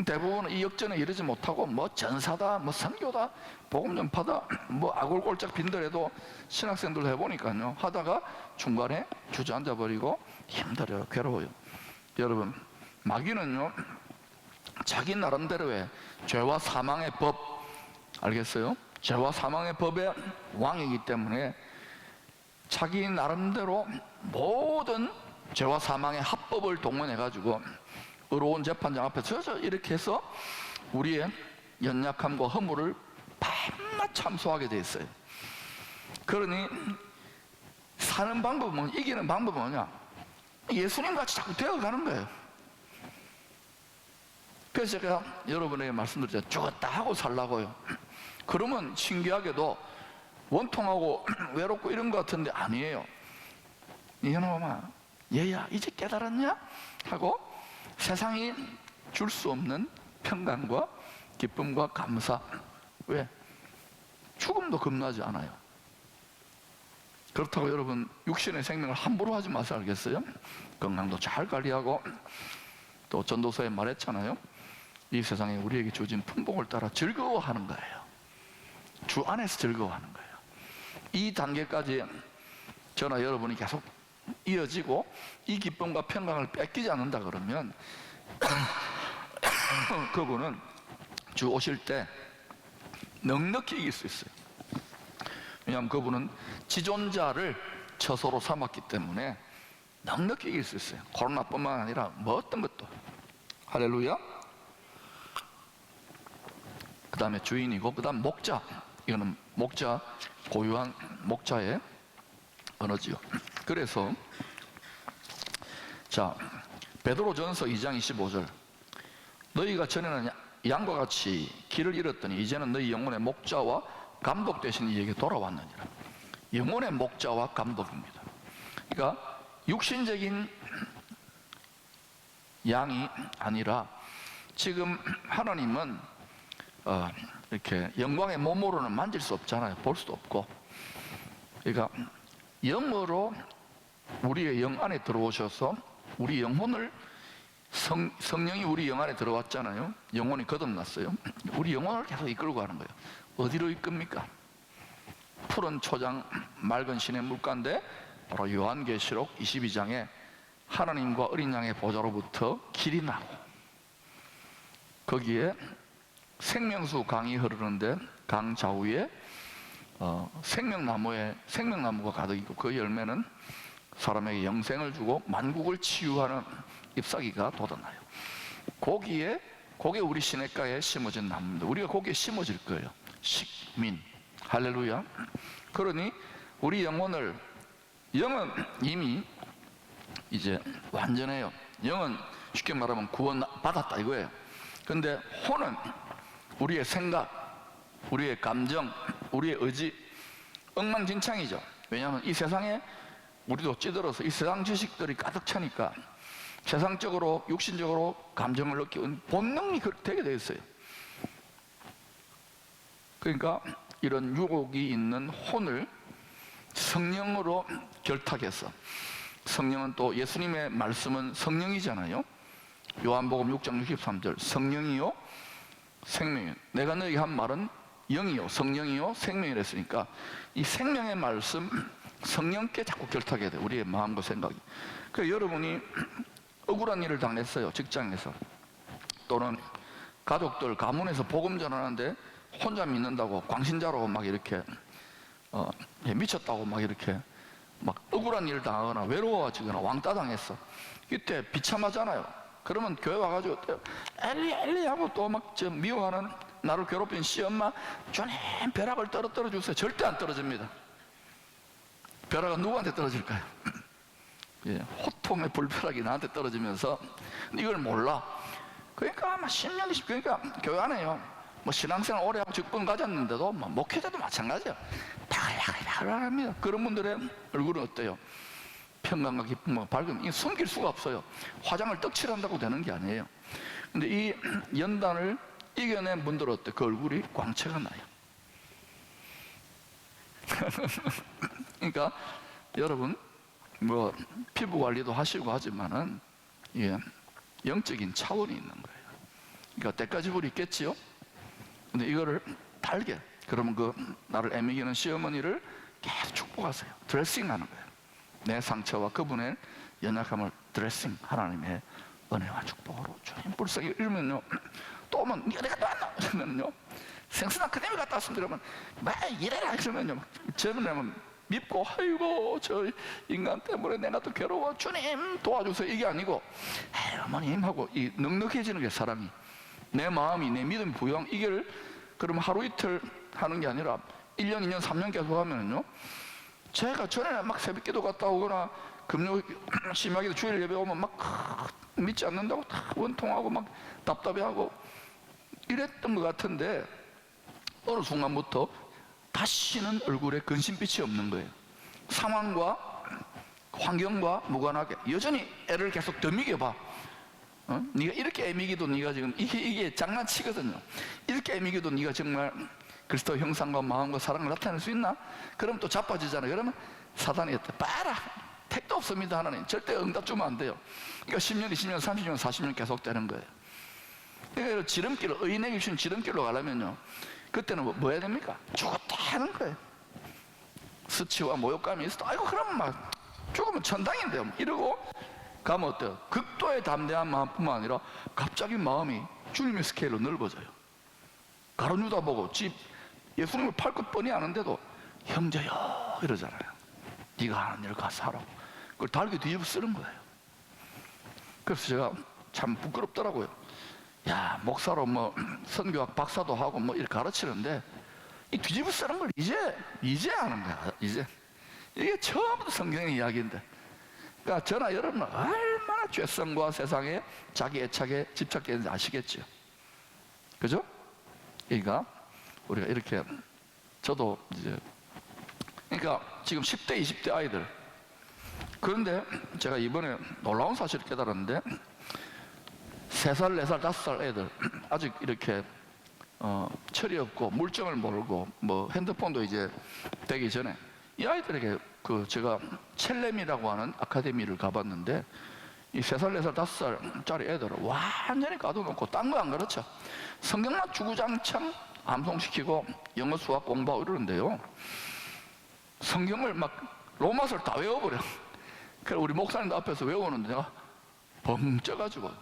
대부분은 이 역전에 이르지 못하고 뭐 전사다, 뭐 선교다, 복음 전파다, 뭐 아골골짝 빈들에도 신학생들 해보니까요, 하다가 중간에 주저앉아 버리고 힘들어요, 괴로워요. 여러분, 마귀는요 자기 나름대로의 죄와 사망의 법, 알겠어요? 죄와 사망의 법의 왕이기 때문에 자기 나름대로 모든 죄와 사망의 합법을 동원해 가지고 의로운 재판장 앞에서 이렇게 해서 우리의 연약함과 허물을 밤낮 참소하게 돼 있어요. 그러니 사는 방법은, 이기는 방법은 뭐냐? 예수님 같이 자꾸 되어가는 거예요. 그래서 제가 여러분에게 말씀드렸죠. 죽었다 하고 살라고요. 그러면 신기하게도 원통하고 외롭고 이런 것 같은데 아니에요. 이놈아, 얘야 이제 깨달았냐? 하고 세상이 줄 수 없는 평강과 기쁨과 감사. 왜? 죽음도 겁나지 않아요. 그렇다고 여러분 육신의 생명을 함부로 하지 마세요. 알겠어요? 건강도 잘 관리하고, 또 전도서에 말했잖아요. 이 세상에 우리에게 주어진 풍복을 따라 즐거워하는 거예요. 주 안에서 즐거워하는 거예요. 이 단계까지 저나 여러분이 계속 이어지고 이 기쁨과 평강을 뺏기지 않는다 그러면 그분은 주 오실 때 넉넉히 이길 수 있어요. 왜냐하면 그분은 지존자를 처소로 삼았기 때문에 넉넉히 이길 수 있어요. 코로나뿐만 아니라 뭐 어떤 것도. 할렐루야. 그 다음에 주인이고, 그 다음 목자. 이거는 목자, 고유한 목자의 언어지요. 그래서 자, 베드로전서 2장 25절, 너희가 전에는 양과 같이 길을 잃었더니 이제는 너희 영혼의 목자와 감독 되신 이에게 돌아왔느니라. 영혼의 목자와 감독입니다. 그러니까 육신적인 양이 아니라 지금 하나님은 이렇게 영광의 몸으로는 만질 수 없잖아요. 볼 수도 없고. 그러니까 영으로 우리의 영 안에 들어오셔서 우리 영혼을, 성령이 우리 영 안에 들어왔잖아요. 영혼이 거듭났어요. 우리 영혼을 계속 이끌고 가는 거예요. 어디로 이끕니까? 푸른 초장, 맑은 시내 물가인데 바로 요한계시록 22장에 하나님과 어린 양의 보좌로부터 길이 나고, 거기에 생명수 강이 흐르는데 강 좌우에 생명나무가 가득 있고, 그 열매는 사람에게 영생을 주고 만국을 치유하는 잎사귀가 돋아나요. 거기에 우리 시냇가에 심어진 나무입니다. 우리가 거기에 심어질 거예요. 식민. 할렐루야. 그러니 우리 영은 이미 이제 완전해요. 영은 쉽게 말하면 구원 받았다 이거예요. 근데 혼은 우리의 생각, 우리의 감정, 우리의 의지 엉망진창이죠. 왜냐하면 이 세상에 우리도 찌들어서 이 세상 지식들이 가득 차니까 세상적으로, 육신적으로 감정을 느끼는 본능이 되게 되어 있어요. 그러니까 이런 유혹이 있는 혼을 성령으로 결탁해서, 성령은 또 예수님의 말씀은 성령이잖아요. 요한복음 6장 63절, 성령이요 생명이요, 내가 너에게 한 말은 영이요 성령이요 생명이라 했으니까 이 생명의 말씀, 성령께 자꾸 결탁해야 돼요. 우리의 마음과 생각이. 그래서 여러분이 억울한 일을 당했어요. 직장에서, 또는 가족들, 가문에서 복음 전하는데 혼자 믿는다고 광신자로 막 이렇게 미쳤다고 막 이렇게 막 억울한 일을 당하거나 외로워지거나 왕따 당했어. 이때 비참하잖아요. 그러면 교회 와가지고 엘리 하고 또 막 미워하는, 나를 괴롭힌 시엄마, 주님 벼락을 떨어뜨려 주세요. 절대 안 떨어집니다. 벼락은 누구한테 떨어질까요? 예, 호통의 불벼락이 나한테 떨어지면서 이걸 몰라. 그러니까 아마 10년, 20년, 그러니까 교회 안에요. 뭐 신앙생활 오래 하고 직분 가졌는데도 뭐 목회자도 마찬가지예요. 바글바글합니다. 그런 분들의 얼굴은 어때요? 평강과 기쁨과 밝음. 이 숨길 수가 없어요. 화장을 떡칠한다고 되는 게 아니에요. 근데 이 연단을 이겨낸 분들 어때? 그 얼굴이 광채가 나요. 그러니까 여러분 뭐 피부 관리도 하시고 하지만은 예, 영적인 차원이 있는 거예요. 그러니까 때까지불이 있겠지요. 근데 이거를 달게 그러면 그 나를 애미기는 시어머니를 계속 축복하세요. 드레싱하는 거예요. 내 상처와 그분의 연약함을 드레싱, 하나님의 은혜와 축복으로 주님 불쌍히 이러면요, 또 오면 네가 내가 왔나 이러면요, 생선 아카데미 갔다 왔으면 그러면 막 이래라 이러면요, 저는 밉고 아이고 저 인간 때문에 내가 또 괴로워 주님 도와주세요 이게 아니고 에이 어머님 하고 이 넉넉해지는 게 사람이 내 마음이 내 믿음 부양 이게 그러면 하루 이틀 하는 게 아니라 1년 2년 3년 계속 하면은요, 제가 전에는 막 새벽기도 갔다 오거나 금요 심하게도 주일 예배 오면 막 믿지 않는다고 다 원통하고 막 답답해하고 이랬던 것 같은데 어느 순간부터 다시는 얼굴에 근심빛이 없는 거예요. 상황과 환경과 무관하게 여전히 애를 계속 더 미겨봐. 네가 이렇게 애미기도 네가 지금 이게 장난치거든요. 이렇게 애미기도 네가 정말 그리스도 형상과 마음과 사랑을 나타낼 수 있나? 그럼 또 자빠지잖아요. 그러면 사단이 했대. 봐라, 택도 없습니다. 하나님 절대 응답 주면 안 돼요. 그러니까 10년, 20년, 30년, 40년 계속 되는 거예요. 그러니까 지름길로, 의인에게 주신 지름길로 가려면요, 그때는 뭐 해야 됩니까? 죽었다 하는 거예요. 수치와 모욕감이 있어도 아이고 그러면 막 죽으면 천당인데요 이러고 가면 어때요? 극도의 담대한 마음뿐만 아니라 갑자기 마음이 주님의 스케일로 넓어져요. 가룟유다 보고 집 예수님을 팔 것 뻔히 아는데도 형제여 이러잖아요. 네가 하는 일을 가서 하라고. 그걸 달게 뒤집어 쓰는 거예요. 그래서 제가 참 부끄럽더라고요. 야, 목사로 뭐 선교학 박사도 하고 뭐 이렇게 가르치는데 이 뒤집어 쓰는 걸 이제 하는 거야. 이제 이게 처음부터 성경의 이야기인데, 그러니까 저나 여러분은 얼마나 죄성과 세상에 자기 애착에 집착되는지 아시겠죠? 그죠? 그러니까 우리가 이렇게 저도 이제 그러니까 지금 10대 20대 아이들, 그런데 제가 이번에 놀라운 사실을 깨달았는데 3살 4살 5살 애들 아직 이렇게 철이 없고 물정을 모르고 뭐 핸드폰도 이제 되기 전에 이 아이들에게 그 제가 첼렘이라고 하는 아카데미를 가봤는데 이 3살 4살 5살짜리 애들을 완전히 가둬놓고 딴 거 안 가르쳐. 성경만 주구장창 암송시키고 영어 수학 공부하고 이러는데요, 성경을 막 로마서를 다 외워버려. 그래서 우리 목사님도 앞에서 외우는데 내가 벙쪄가지고,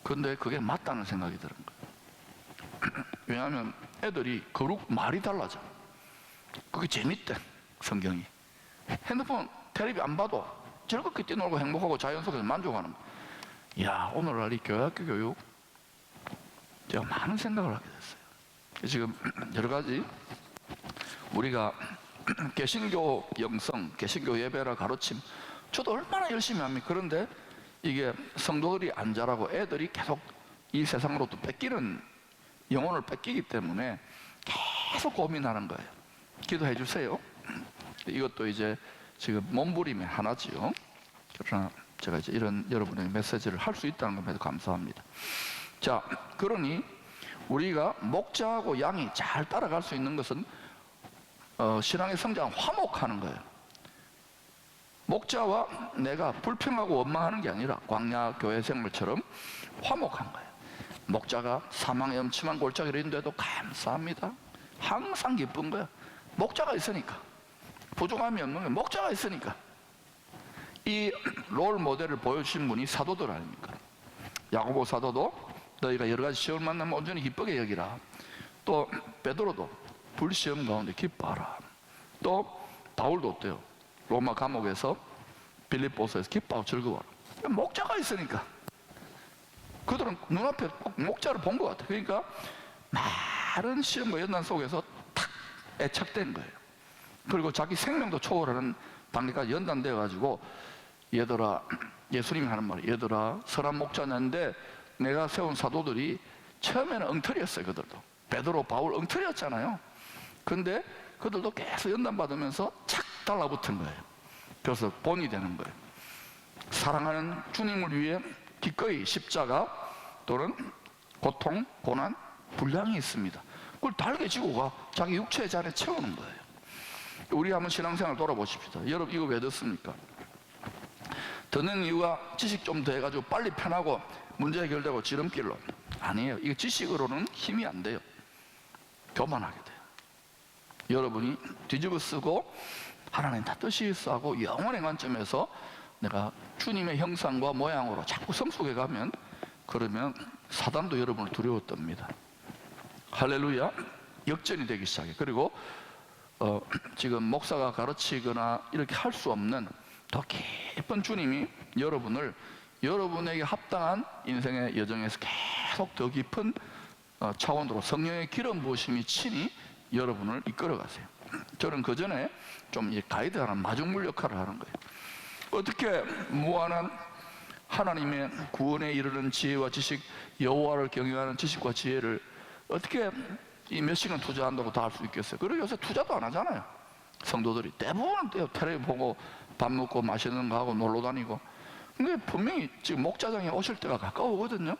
근데 그게 맞다는 생각이 드는 거예요. 왜냐하면 애들이 거룩 말이 달라져. 그게 재밌대. 성경이 핸드폰 텔레비 안 봐도 즐겁게 뛰놀고 행복하고 자연 속에서 만족하는 거야. 야, 오늘날 이 교회학교 교육 제가 많은 생각을 하게 됐어요. 지금 여러 가지 우리가 개신교 영성, 개신교 예배라 가르침 저도 얼마나 열심히 합니까? 그런데 이게 성도들이 안 자라고 애들이 계속 이 세상으로 또 뺏기는, 영혼을 뺏기기 때문에 계속 고민하는 거예요. 기도해 주세요. 이것도 이제 지금 몸부림의 하나지요. 그러나 제가 이제 이런 여러분의 메시지를 할 수 있다는 것에 감사합니다. 자, 그러니 우리가 목자하고 양이 잘 따라갈 수 있는 것은 신앙의 성장 화목하는 거예요. 목자와 내가 불평하고 원망하는 게 아니라 광야 교회 생물처럼 화목한 거예요. 목자가 사망의 엄침한 골짜기를 인도해도 감사합니다. 항상 기쁜 거야. 목자가 있으니까. 부족함이 없는 거예요. 목자가 있으니까. 이 롤 모델을 보여주신 분이 사도들 아닙니까? 야고보 사도도 너희가 여러 가지 시험을 만나면 온전히 기쁘게 여기라. 또 베드로도 불시험 가운데 기뻐하라. 또 바울도 어때요? 로마 감옥에서 빌립보서에서 기뻐하고 즐거워하라. 목자가 있으니까. 그들은 눈앞에 꼭 목자를 본 것 같아요. 그러니까 많은 시험과 연단 속에서 탁 애착된 거예요. 그리고 자기 생명도 초월하는 단계까지 연단되어 가지고, 얘들아, 예수님이 하는 말이 얘들아 선한 목자냐는데 내가 세운 사도들이 처음에는 엉터리였어요. 그들도 베드로 바울 엉터리였잖아요. 근데 그들도 계속 연단받으면서 착 달라붙은 거예요. 그래서 본이 되는 거예요. 사랑하는 주님을 위해 기꺼이 십자가 또는 고통, 고난, 분량이 있습니다. 그걸 달게 지고 가 자기 육체의 잔에 채우는 거예요. 우리 한번 신앙생활 돌아보십시다. 여러분 이거 왜 듣습니까? 듣는 이유가 지식 좀 더 해가지고 빨리 편하고 문제 해결되고 지름길로. 아니에요. 이거 지식으로는 힘이 안 돼요. 교만하게 돼요. 여러분이 뒤집어 쓰고 하나님 다 뜻이 있어 하고 영원의 관점에서 내가 주님의 형상과 모양으로 자꾸 성숙해 가면, 그러면 사단도 여러분을 두려워 떱니다. 할렐루야. 역전이 되기 시작해. 그리고 지금 목사가 가르치거나 이렇게 할 수 없는 더 깊은 주님이 여러분을 여러분에게 합당한 인생의 여정에서 계속 더 깊은 차원으로 성령의 기름 부으심이 친히 여러분을 이끌어 가세요. 저는 그 전에 좀 가이드하는 마중물 역할을 하는 거예요. 어떻게 무한한 하나님의 구원에 이르는 지혜와 지식, 여호와를 경외하는 지식과 지혜를 어떻게 이 몇 시간 투자한다고 다 할 수 있겠어요? 그리고 요새 투자도 안 하잖아요. 성도들이 대부분 텔레비 보고 밥 먹고 맛있는 거 하고 놀러 다니고. 근데 분명히 지금 목자장에 오실 때가 가까우거든요.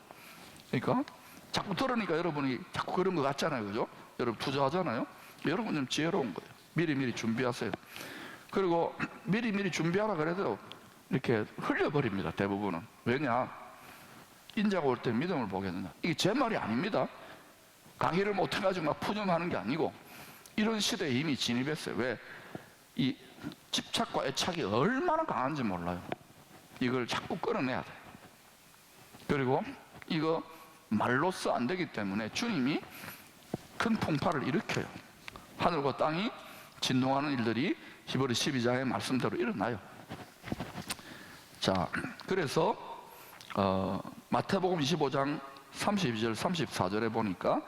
그러니까 자꾸 들으니까 여러분이 자꾸 그런 것 같잖아요. 그죠? 여러분 투자하잖아요. 여러분 좀 지혜로운 거예요. 미리미리 준비하세요. 그리고 미리미리 준비하라 그래도 이렇게 흘려버립니다. 대부분은. 왜냐? 인자가 올 때 믿음을 보겠느냐. 이게 제 말이 아닙니다. 강의를 못해가지고 막 푸념하는 게 아니고 이런 시대에 이미 진입했어요. 왜? 이 집착과 애착이 얼마나 강한지 몰라요. 이걸 자꾸 끌어내야 돼요. 그리고 이거 말로써 안 되기 때문에 주님이 큰 풍파를 일으켜요. 하늘과 땅이 진동하는 일들이 히브리 12장의 말씀대로 일어나요. 자, 그래서 마태복음 25장 32절 34절에 보니까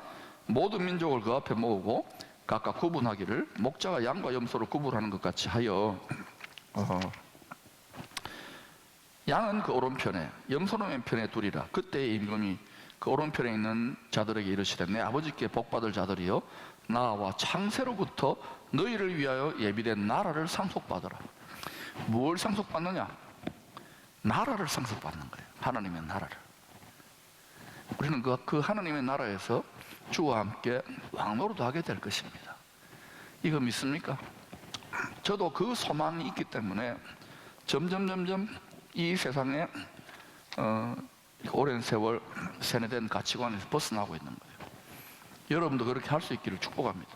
모든 민족을 그 앞에 모으고 각각 구분하기를 목자가 양과 염소를 구분하는 것 같이 하여 양은 그 오른편에 염소는 왼편에 두리라. 그때의 임금이 그 오른편에 있는 자들에게 이르시되 내 아버지께 복받을 자들이여 나와 창세로부터 너희를 위하여 예비된 나라를 상속받으라. 뭘 상속받느냐? 나라를 상속받는 거예요. 하나님의 나라를. 우리는 그 하나님의 나라에서 주와 함께 왕노릇 하게 될 것입니다. 이거 믿습니까? 저도 그 소망이 있기 때문에 점점 이 세상에 오랜 세월 세뇌된 가치관에서 벗어나고 있는 거예요. 여러분도 그렇게 할 수 있기를 축복합니다.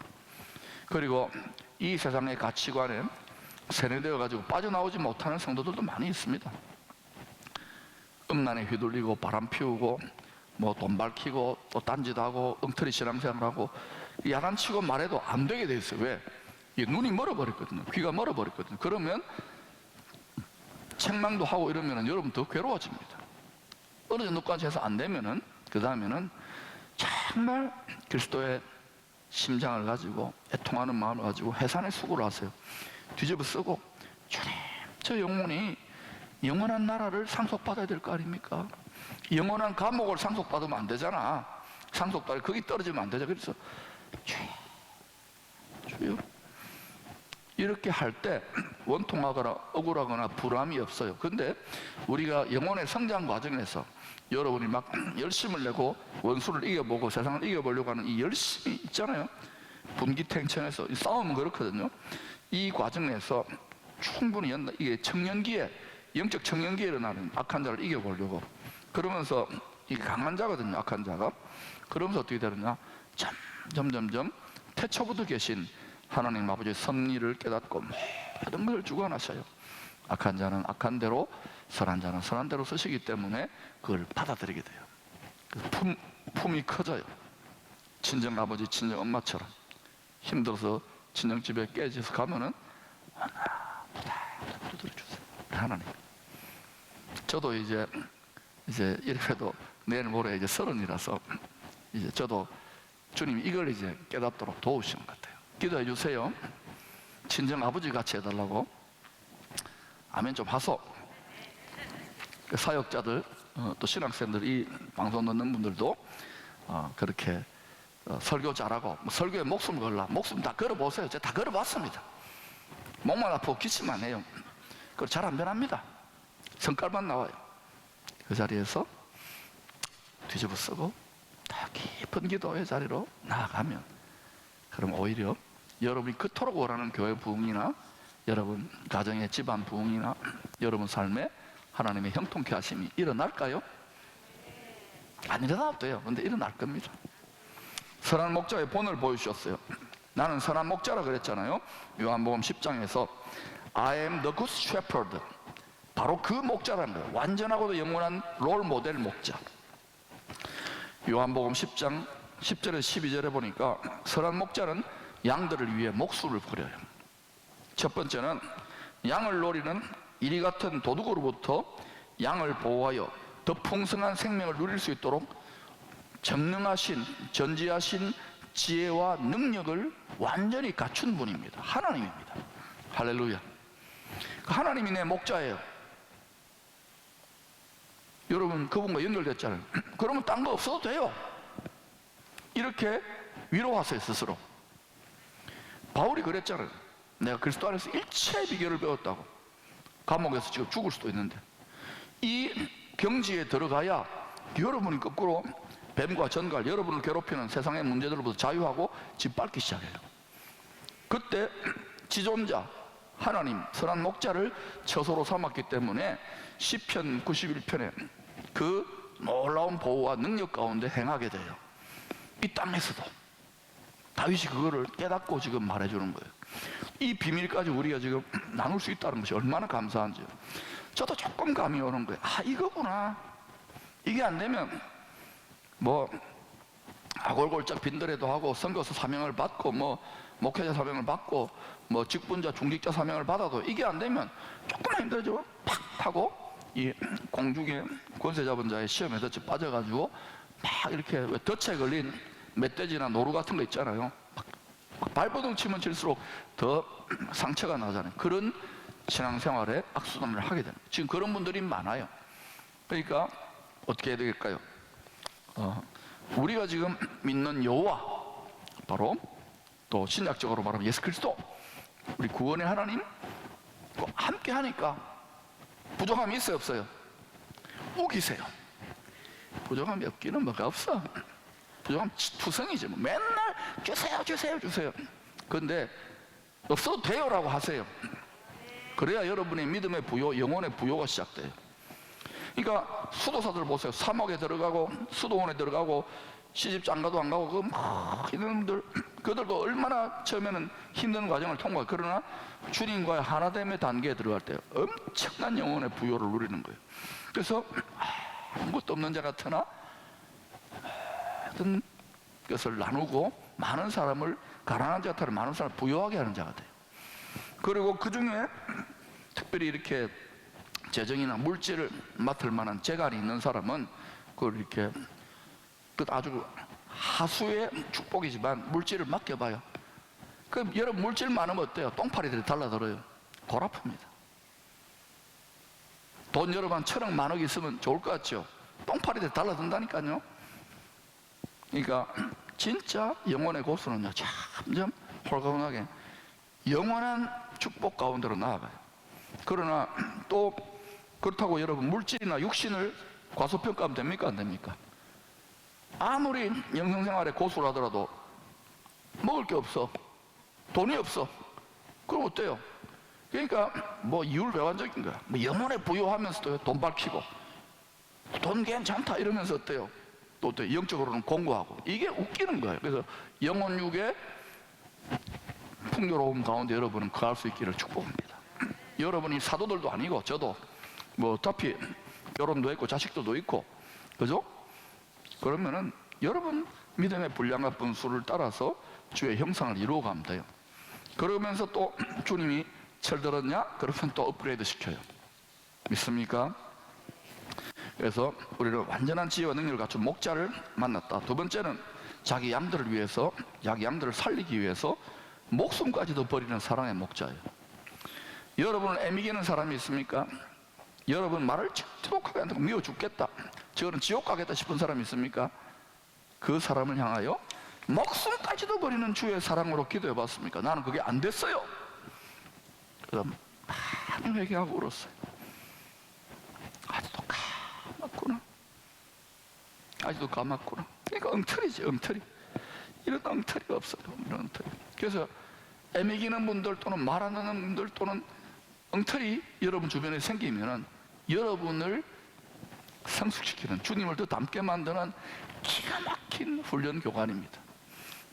그리고 이 세상의 가치관에 세뇌되어 가지고 빠져나오지 못하는 성도들도 많이 있습니다. 음란에 휘둘리고 바람 피우고 뭐 돈 밝히고 또 딴짓 하고 엉터리 신앙생활하고 야단치고 말해도 안 되게 돼 있어요. 왜? 눈이 멀어버렸거든요. 귀가 멀어버렸거든요. 그러면 책망도 하고 이러면 여러분 더 괴로워집니다. 어느 정도까지 해서 안 되면은 그 다음에는 정말 그리스도의 심장을 가지고 애통하는 마음을 가지고 해산의 수고를 하세요. 뒤집어 쓰고 주님, 저 영혼이 영원한 나라를 상속받아야 될 거 아닙니까? 영원한 감옥을 상속받으면 안 되잖아. 상속받아 거기 떨어지면 안 되죠. 그래서 주여 이렇게 할 때 원통하거나 억울하거나 불안이 없어요. 근데 우리가 영혼의 성장 과정에서 여러분이 막 열심을 내고 원수를 이겨보고 세상을 이겨보려고 하는 이 열심이 있잖아요. 분기탱천에서 싸움은 그렇거든요. 이 과정에서 충분히 이게 청년기에 영적 청년기에 일어나는 악한 자를 이겨보려고 그러면서 이게 강한 자거든요. 악한 자가. 그러면서 어떻게 되느냐? 점점 태초부터 계신 하나님 아버지의 섭리를 깨닫고 모든 것을 주관하셔요. 악한 자는 악한 대로, 선한 자는 선한 대로 쓰시기 때문에 그걸 받아들이게 돼요. 품이 커져요. 친정 아버지, 친정 엄마처럼 힘들어서 친정집에 깨져서 가면은 두드려주세요. 하나님. 저도 이제 이래도 내일 모레 이제 30이라서 이제 저도 주님이 이걸 이제 깨닫도록 도우시는 것 같아요. 기도해 주세요. 친정 아버지 같이 해달라고. 아멘 좀 하소. 사역자들 또 신학생들 이 방송 듣는 분들도 그렇게 설교 잘하고 설교에 목숨 걸라. 목숨 다 걸어보세요. 제가 다 걸어봤습니다. 목만 아프고 기침만 해요. 그걸 잘 안 변합니다. 성깔만 나와요. 그 자리에서 뒤집어 쓰고 다 깊은 기도의 자리로 나아가면, 그럼 오히려 여러분이 그토록 원하는 교회 부흥이나 여러분 가정의 집안 부흥이나 여러분 삶에 하나님의 형통케 하심이 일어날까요? 안 일어나도 돼요. 근데 일어날 겁니다. 선한 목자의 본을 보여주셨어요. 나는 선한 목자라 그랬잖아요. 요한복음 10장에서 I am the good shepherd, 바로 그 목자라는 거예요. 완전하고도 영원한 롤 모델 목자. 요한복음 10장 10절에서 12절에 보니까 선한 목자는 양들을 위해 목숨을 버려요. 첫 번째는 양을 노리는 이리 같은 도둑으로부터 양을 보호하여 더 풍성한 생명을 누릴 수 있도록 전능하신, 전지하신 지혜와 능력을 완전히 갖춘 분입니다. 하나님입니다. 할렐루야. 하나님이 내 목자예요. 여러분 그분과 연결됐잖아요. 그러면 딴 거 없어도 돼요. 이렇게 위로하세요. 스스로. 바울이 그랬잖아요. 내가 그리스도 안에서 일체의 비결을 배웠다고. 감옥에서 지금 죽을 수도 있는데 이 경지에 들어가야 여러분이 거꾸로 뱀과 전갈, 여러분을 괴롭히는 세상의 문제들로부터 자유하고 짓밟기 시작해요. 그때 지존자 하나님 선한 목자를 처소로 삼았기 때문에 시편 91편에 그 놀라운 보호와 능력 가운데 행하게 돼요. 이 땅에서도 다윗이 그거를 깨닫고 지금 말해주는 거예요. 이 비밀까지 우리가 지금 나눌 수 있다는 것이 얼마나 감사한지요. 저도 조금 감이 오는 거예요. 아, 이거구나. 이게 안 되면 뭐 아골골짝 빈들에도 하고 선교사 사명을 받고 뭐 목회자 사명을 받고 뭐 직분자 중직자 사명을 받아도 이게 안 되면 조금만 힘들어지고 팍 하고 이 공중의 권세 잡은 자의 시험에 덫에 빠져가지고 막 이렇게 덫에 걸린 멧돼지나 노루 같은 거 있잖아요. 막 발버둥 치면 칠수록 더 상처가 나잖아요. 그런 신앙생활에 악순환을 하게 됩니다. 지금 그런 분들이 많아요. 그러니까 어떻게 해야 될까요? 우리가 지금 믿는 여호와, 바로 또 신약적으로 말하면 예수 그리스도, 우리 구원의 하나님 함께 하니까 부족함이 있어요, 없어요? 우기세요. 부족함이 없기는 뭐가 없어. 부족함 투성이지 뭐. 맨날 주세요 주세요 주세요. 그런데 없어도 돼요라고 하세요. 그래야 여러분의 믿음의 부요, 영혼의 부요가 시작돼요. 그러니까 수도사들 보세요. 3억에 들어가고 수도원에 들어가고 시집장가도 안 가고 이런 분들, 그들도 얼마나 처음에는 힘든 과정을 통과해요. 그러나 주님과의 하나됨의 단계에 들어갈 때 엄청난 영혼의 부요를 누리는 거예요. 그래서 아무것도 없는 자 같으나 모든 것을 나누고 많은 사람을, 가난한 자 같으나 많은 사람을 부요하게 하는 자가 돼요. 그리고 그 중에 특별히 이렇게 재정이나 물질을 맡을 만한 재간이 있는 사람은 그걸 이렇게 아주 하수의 축복이지만 물질을 맡겨봐요. 그럼 여러분 물질 많으면 어때요? 똥파리들이 달라들어요. 골 아픕니다. 돈 여러분 한 1,000억 10,000억 있으면 좋을 것 같죠? 똥파리들이 달라든다니까요. 그러니까 진짜 영혼의 고수는요, 점점 홀가분하게 영원한 축복 가운데로 나아가요. 그러나 또 그렇다고 여러분 물질이나 육신을 과소평가하면 됩니까? 안 됩니까? 아무리 영성생활에 고수를 하더라도 먹을 게 없어, 돈이 없어. 그럼 어때요? 그러니까 뭐 이율배반적인 거야. 뭐 영혼에 부여하면서도 돈 밝히고 돈 괜찮다 이러면서 어때요? 또 영적으로는 공부하고. 이게 웃기는 거예요. 그래서 영혼육의 풍요로움 가운데 여러분은 거할 수 있기를 축복합니다. 여러분이 사도들도 아니고 저도 뭐 어차피 결혼도 했고 자식들도 있고, 그죠? 그러면은 여러분 믿음의 분량과 분수를 따라서 주의 형상을 이루어가면 돼요. 그러면서 또 주님이 철들었냐? 그러면 또 업그레이드 시켜요. 믿습니까? 그래서 우리는 완전한 지혜와 능력을 갖춘 목자를 만났다. 두 번째는 자기 양들을 위해서, 자기 양들을 살리기 위해서 목숨까지도 버리는 사랑의 목자예요. 여러분을 애미기는 사람이 있습니까? 여러분 말을 지독하게 한다고 미워 죽겠다, 저거는 지옥 가겠다 싶은 사람이 있습니까? 그 사람을 향하여 목숨까지도 버리는 주의 사랑으로 기도해 봤습니까? 나는 그게 안 됐어요. 그래서 많이 회개하고 울었어요. 아직도 까맣구나, 아직도 까맣구나. 그러니까 엉터리지, 엉터리. 이런 엉터리가 없어요. 이런 엉터리. 그래서 애매기는 분들 또는 말 안 하는 분들 또는 엉터리 여러분 주변에 생기면은 여러분을 성숙시키는, 주님을 더 닮게 만드는 기가 막힌 훈련 교관입니다.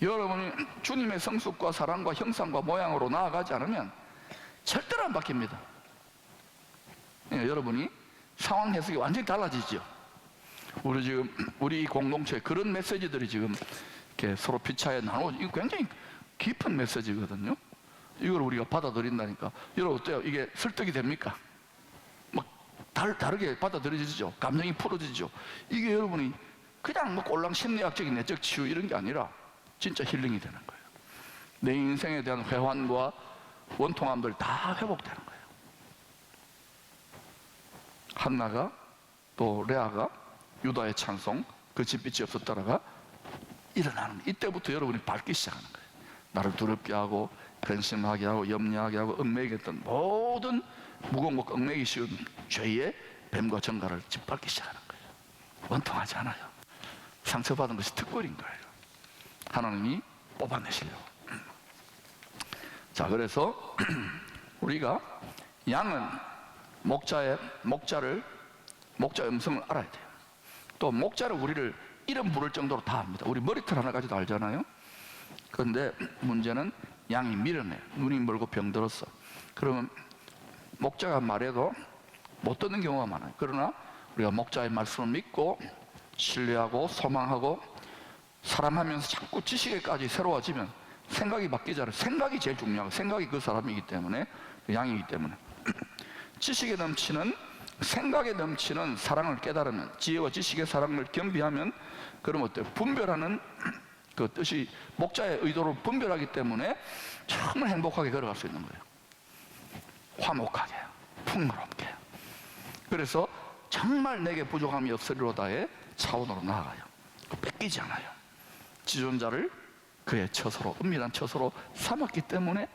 여러분이 주님의 성숙과 사랑과 형상과 모양으로 나아가지 않으면 절대로 안 바뀝니다. 예, 여러분이 상황 해석이 완전히 달라지죠. 우리 공동체에 그런 메시지들이 지금 이렇게 서로 피차에 나누어져, 이거 굉장히 깊은 메시지거든요. 이걸 우리가 받아들인다니까. 여러분 어때요? 이게 설득이 됩니까? 막 다르게 받아들여지죠. 감정이 풀어지죠. 이게 여러분이 그냥 뭐 꼴랑 심리학적인 내적 치유 이런 게 아니라 진짜 힐링이 되는 거예요. 내 인생에 대한 회환과 원통함들 다 회복되는 거예요. 한나가 또 레아가 유다의 찬송, 그 집빛이 없었더라가 일어나는 거예요. 이때부터 여러분이 밟기 시작하는 거예요. 나를 두렵게 하고 근심하게 하고 염려하게 하고 얽매이게 했던 모든 무거운 것 얽매이기 쉬운 죄의 뱀과 정갈을 짓밟기 시작하는 거예요. 원통하지 않아요. 상처받은 것이 특권인 거예요. 하나님이 뽑아내시려고. 자, 그래서 우리가 양은 목자의 음성을 알아야 돼요. 또 목자를 우리를 이름 부를 정도로 다 압니다. 우리 머리털 하나 가지도 알잖아요. 그런데 문제는 양이 밀어내요. 눈이 멀고 병들었어. 그러면 목자가 말해도 못 듣는 경우가 많아요. 그러나 우리가 목자의 말씀을 믿고 신뢰하고 소망하고 사람하면서 자꾸 지식에까지 새로워지면 생각이 바뀌잖아요. 생각이 제일 중요하고, 생각이 그 사람이기 때문에, 그 양이기 때문에. 지식에 넘치는, 생각에 넘치는 사랑을 깨달으면, 지혜와 지식의 사랑을 겸비하면, 그럼 어때요? 분별하는 그 뜻이 목자의 의도를 분별하기 때문에 정말 행복하게 걸어갈 수 있는 거예요. 화목하게, 풍요롭게. 그래서 정말 내게 부족함이 없으리로다의 차원으로 나아가요. 뺏기지 않아요. 지존자를 그의 처소로, 은밀한 처소로 삼았기 때문에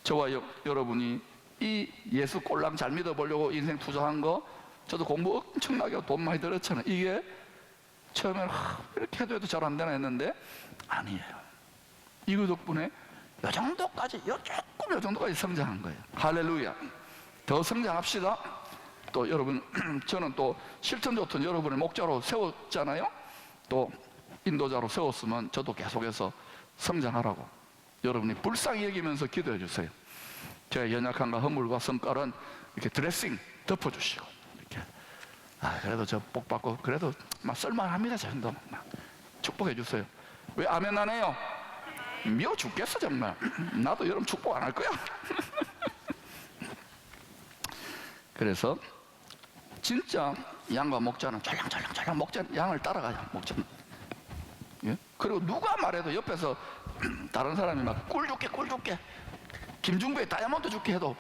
저와 여러분이 이 예수 꼴랑 잘 믿어보려고 인생 투자한 거, 저도 공부 엄청나게 돈 많이 들었잖아요. 이게 처음에는 이렇게 해도 잘 안 되나 했는데 아니에요. 이거 덕분에 요 정도까지 성장한 거예요. 할렐루야. 더 성장합시다. 또 여러분, 저는 또 실천 좋던 여러분을 목자로 세웠잖아요. 또 인도자로 세웠으면 저도 계속해서 성장하라고 여러분이 불쌍히 여기면서 기도해 주세요. 제 연약함과 허물과 성깔은 이렇게 드레싱 덮어주시고, 이렇게 그래도 저 복 받고 그래도 막 쓸만합니다. 저 정도 막 축복해 주세요. 왜 아멘 안 해요? 미워 죽겠어 정말. 나도 여러분 축복 안 할 거야. 그래서 진짜 양과 목자는 졸랑졸랑 목자 양을 따라가요. 목자는. 예? 그리고 누가 말해도 옆에서 다른 사람이 막 꿀 줄게 김중배의 다이아몬드 줄게 해도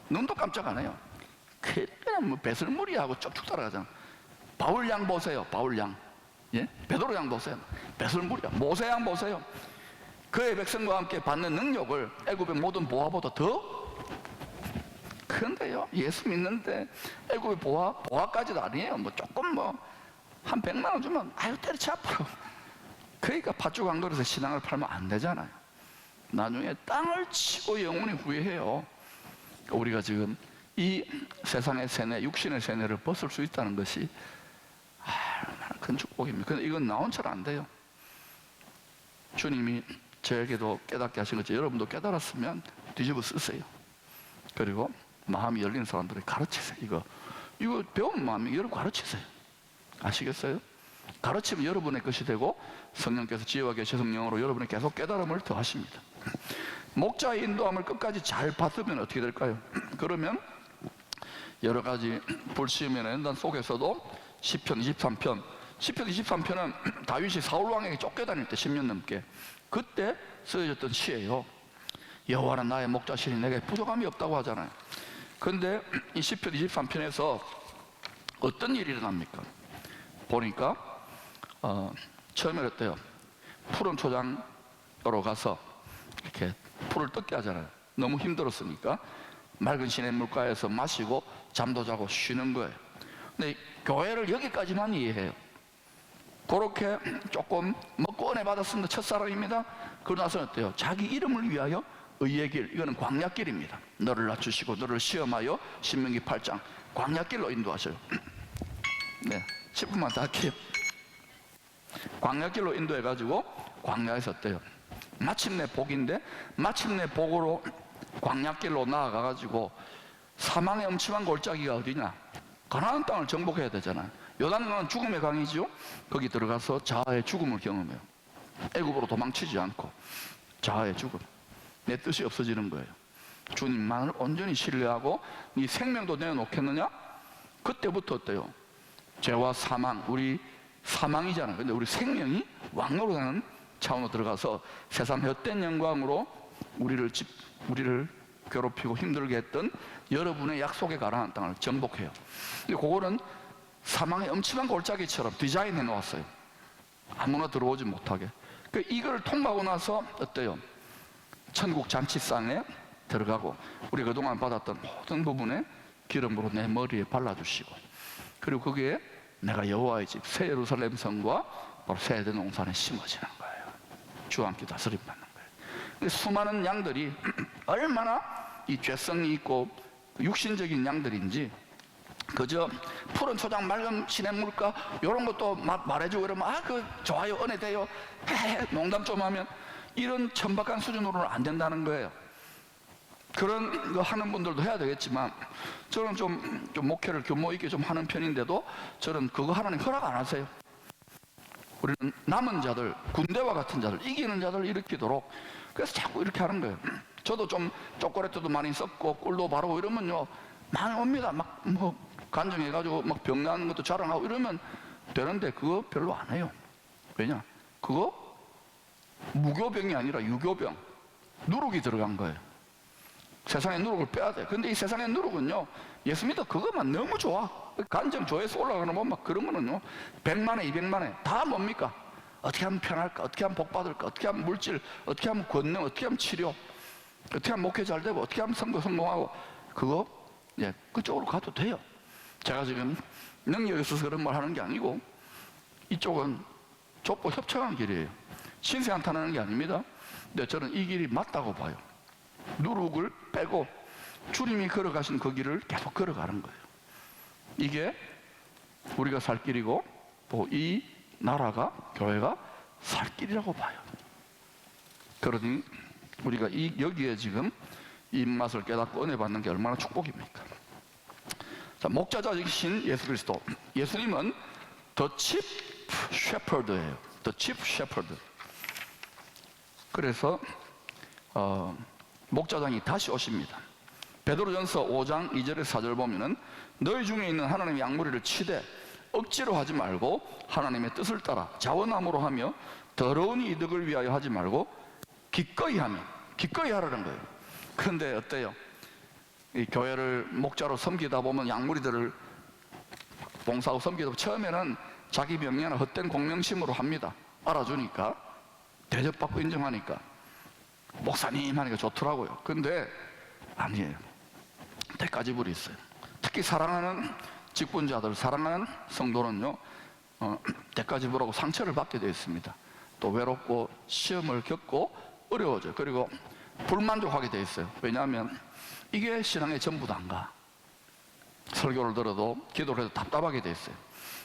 눈도 깜짝 안 해요. 그냥 뭐 배설물이하고 쭉쭉 따라가잖아. 바울양 보세요. 바울양. 예? 베드로 양 보세요. 배설물이야. 모세양 보세요. 그의 백성과 함께 받는 능력을 애굽의 모든 보화보다 더 큰데요. 예수 믿는데 애굽의 보화까지도 아니에요. 뭐 조금 한 100만 원 주면 아유 때려치 아파요. 그러니까 팥죽 한 그릇에 신앙을 팔면 안 되잖아요. 나중에 땅을 치고 영원히 후회해요. 우리가 지금 이 세상의 세뇌, 육신의 세뇌를 벗을 수 있다는 것이 얼마나 큰 축복입니다. 근데 이건 나 혼자는 안 돼요. 주님이 저에게도 깨닫게 하신 것처럼 여러분도 깨달았으면 뒤집어 쓰세요. 그리고 마음이 열린 사람들을 가르치세요. 이거 배운 마음이 여러분 가르치세요. 아시겠어요? 가르치면 여러분의 것이 되고 성령께서 지혜와 계시 성령으로 여러분의 계속 깨달음을 더하십니다. 목자의 인도함을 끝까지 잘 받으면 어떻게 될까요? 그러면 여러 가지 불시험의 연단 속에서도 시편 23편은 다윗이 사울 왕에게 쫓겨다닐 때 10년 넘게 그때 쓰여졌던 시예요. 여호와는 나의 목자시니 내게 부족함이 없다고 하잖아요. 그런데 이 시편 23편에서 어떤 일이 일어납니까? 보니까 처음에 어때요? 푸른 초장으로 가서 이렇게 풀을 뜯게 하잖아요. 너무 힘들었으니까 맑은 시냇물가에서 마시고 잠도 자고 쉬는 거예요. 근데 교회를 여기까지만 이해해요. 그렇게 조금 먹고 은혜 받았습니다. 첫사랑입니다. 그러고 나서는 어때요? 자기 이름을 위하여 의의 길, 이거는 광야길입니다. 너를 낮추시고 너를 시험하여 신명기 8장 광야길로 인도하셔요. 네, 10분만 더 할게요. 광야길로 인도해가지고 광야에서 어때요? 마침내 복인데 마침내 복으로 광야길로 나아가가지고 사망의 엄침한 골짜기가 어디냐? 가나안 땅을 정복해야 되잖아요. 요단강은 죽음의 강이죠. 거기 들어가서 자아의 죽음을 경험해요. 애굽으로 도망치지 않고 자아의 죽음, 내 뜻이 없어지는 거예요. 주님만을 온전히 신뢰하고 네 생명도 내어놓겠느냐? 그때부터 어때요? 죄와 사망, 우리 사망이잖아요. 근데 우리 생명이 왕노릇하는 차원으로 들어가서 세상 헛된 영광으로 우리를 괴롭히고 힘들게 했던 여러분의 약속의 가나안 땅을 정복해요. 근데 그거는 사망의 엄침한 골짜기처럼 디자인해 놓았어요. 아무나 들어오지 못하게. 이걸 통과하고 나서 어때요? 천국 잔치상에 들어가고 우리 그동안 받았던 모든 부분에 기름으로 내 머리에 발라주시고, 그리고 거기에 내가 여호와의 집 새 예루살렘 성과 바로 새 에덴 동산에 심어지는 거예요. 주와 함께 다스림 받는 거예요. 수많은 양들이 얼마나 이 죄성이 있고 육신적인 양들인지 그저 푸른 초장 맑은 시냇물가 이런 것도 말해주고 이러면 그 좋아요, 은혜 돼요, 농담 좀 하면 이런 천박한 수준으로는 안 된다는 거예요. 그런 거 하는 분들도 해야 되겠지만 저는 좀 목회를 규모 있게 좀 하는 편인데도 저는 그거 하나님 허락 안 하세요. 우리는 남은 자들, 군대와 같은 자들, 이기는 자들 일으키도록, 그래서 자꾸 이렇게 하는 거예요. 저도 좀 초콜릿도 많이 썩고 꿀도 바르고 이러면요 많이 옵니다. 막 뭐 간증해가지고 막 병 나는 것도 자랑하고 이러면 되는데 그거 별로 안 해요. 왜냐? 그거 무교병이 아니라 유교병, 누룩이 들어간 거예요. 세상의 누룩을 빼야 돼. 근데 이 세상의 누룩은요, 예수 믿어 그것만 너무 좋아. 간증 조회수 올라가는 거 막 그런 거는요 100만에 200만에 다 뭡니까? 어떻게 하면 편할까? 어떻게 하면 복 받을까? 어떻게 하면 물질, 어떻게 하면 권능, 어떻게 하면 치료, 어떻게 하면 목회 잘 되고, 어떻게 하면 선거 성공하고, 그거 그쪽으로 가도 돼요. 제가 지금 능력이 없어서 그런 말 하는 게 아니고 이쪽은 좁고 협착한 길이에요. 신세 한탄하는 게 아닙니다. 근데 저는 이 길이 맞다고 봐요. 누룩을 빼고 주님이 걸어가신 그 길을 계속 걸어가는 거예요. 이게 우리가 살 길이고 또 이 나라가, 교회가 살 길이라고 봐요. 그러니 우리가 여기에 지금 이 맛을 깨닫고 은혜 받는 게 얼마나 축복입니까? 자, 목자자이신 예수 그리스도, 예수님은 The Chief Shepherd예요. The Chief Shepherd. 그래서 목자장이 다시 오십니다. 베드로전서 5장 2절의 4절 보면은 너희 중에 있는 하나님의 양무리를 치되 억지로 하지 말고 하나님의 뜻을 따라 자원함으로 하며 더러운 이득을 위하여 하지 말고 기꺼이 하며, 기꺼이 하라는 거예요. 그런데 어때요? 이 교회를 목자로 섬기다 보면 양무리들을 봉사하고 섬기다 보면 처음에는 자기 명예나 헛된 공명심으로 합니다. 알아주니까, 대접받고 인정하니까 목사님 하니까 좋더라고요. 근데 아니에요. 때까지불이 있어요. 특히 사랑하는 직분자들, 사랑하는 성도는요 때까지불하고 상처를 받게 되어 있습니다. 또 외롭고 시험을 겪고 어려워져요. 그리고 불만족하게 되어 있어요. 왜냐하면 이게 신앙의 전부도 안 가. 설교를 들어도 기도를 해도 답답하게 되어 있어요.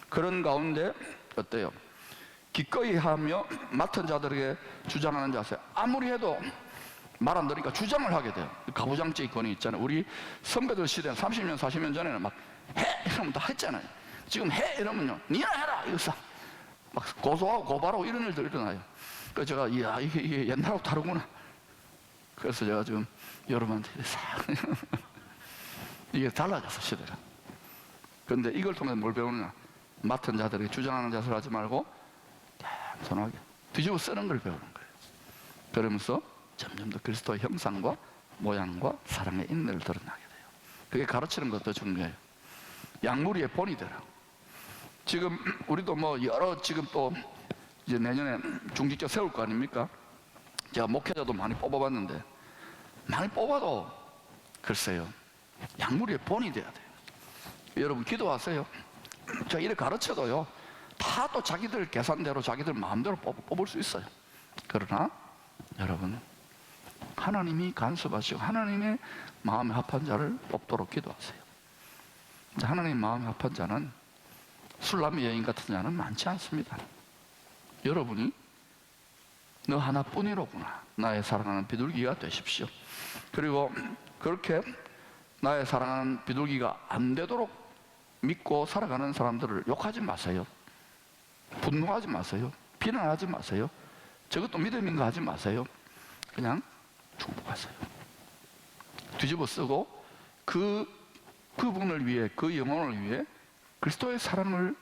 그런 가운데 어때요? 기꺼이 하며 맡은 자들에게 주장하는 자세, 아무리 해도 말 안 들으니까 주장을 하게 돼요. 가부장제 권위 있잖아요. 우리 선배들 시대는 30년 40년 전에는 막 해! 이러면 다 했잖아요. 지금 해! 이러면요 니나 해라! 이거 막 고소하고 고발하고 이런 일들 일어나요. 그래서 제가 이야 이게 옛날하고 다르구나. 그래서 제가 지금 여러분한테 이게 달라졌어, 시대가. 그런데 이걸 통해서 뭘 배우느냐? 맡은 자들에게 주장하는 자세를 하지 말고 겸손하게 뒤집어 쓰는 걸 배우는 거예요. 그러면서 점점 더 그리스도의 형상과 모양과 사랑의 인내를 드러나게 돼요. 그게 가르치는 것도 중요해요. 양무리의 본이 되라. 지금 우리도 뭐 여러 지금 또 이제 내년에 중직자 세울 거 아닙니까? 제가 목회자도 많이 뽑아봤는데 많이 뽑아도 글쎄요 양무리의 본이 돼야 돼요. 여러분 기도하세요. 제가 이렇게 가르쳐도요 다 또 자기들 계산대로 자기들 마음대로 뽑을 수 있어요. 그러나 여러분, 하나님이 간섭하시고 하나님의 마음에 합한 자를 뽑도록 기도하세요. 하나님의 마음에 합한 자는 술람의 여인 같은 자는 많지 않습니다. 여러분이 너 하나뿐이로구나, 나의 사랑하는 비둘기가 되십시오. 그리고 그렇게 나의 사랑하는 비둘기가 안 되도록 믿고 살아가는 사람들을 욕하지 마세요. 분노하지 마세요. 비난하지 마세요. 저것도 믿음인가 하지 마세요. 그냥 축복하세요. 뒤집어 쓰고 그분을 위해, 그 영혼을 위해 그리스도의 사랑을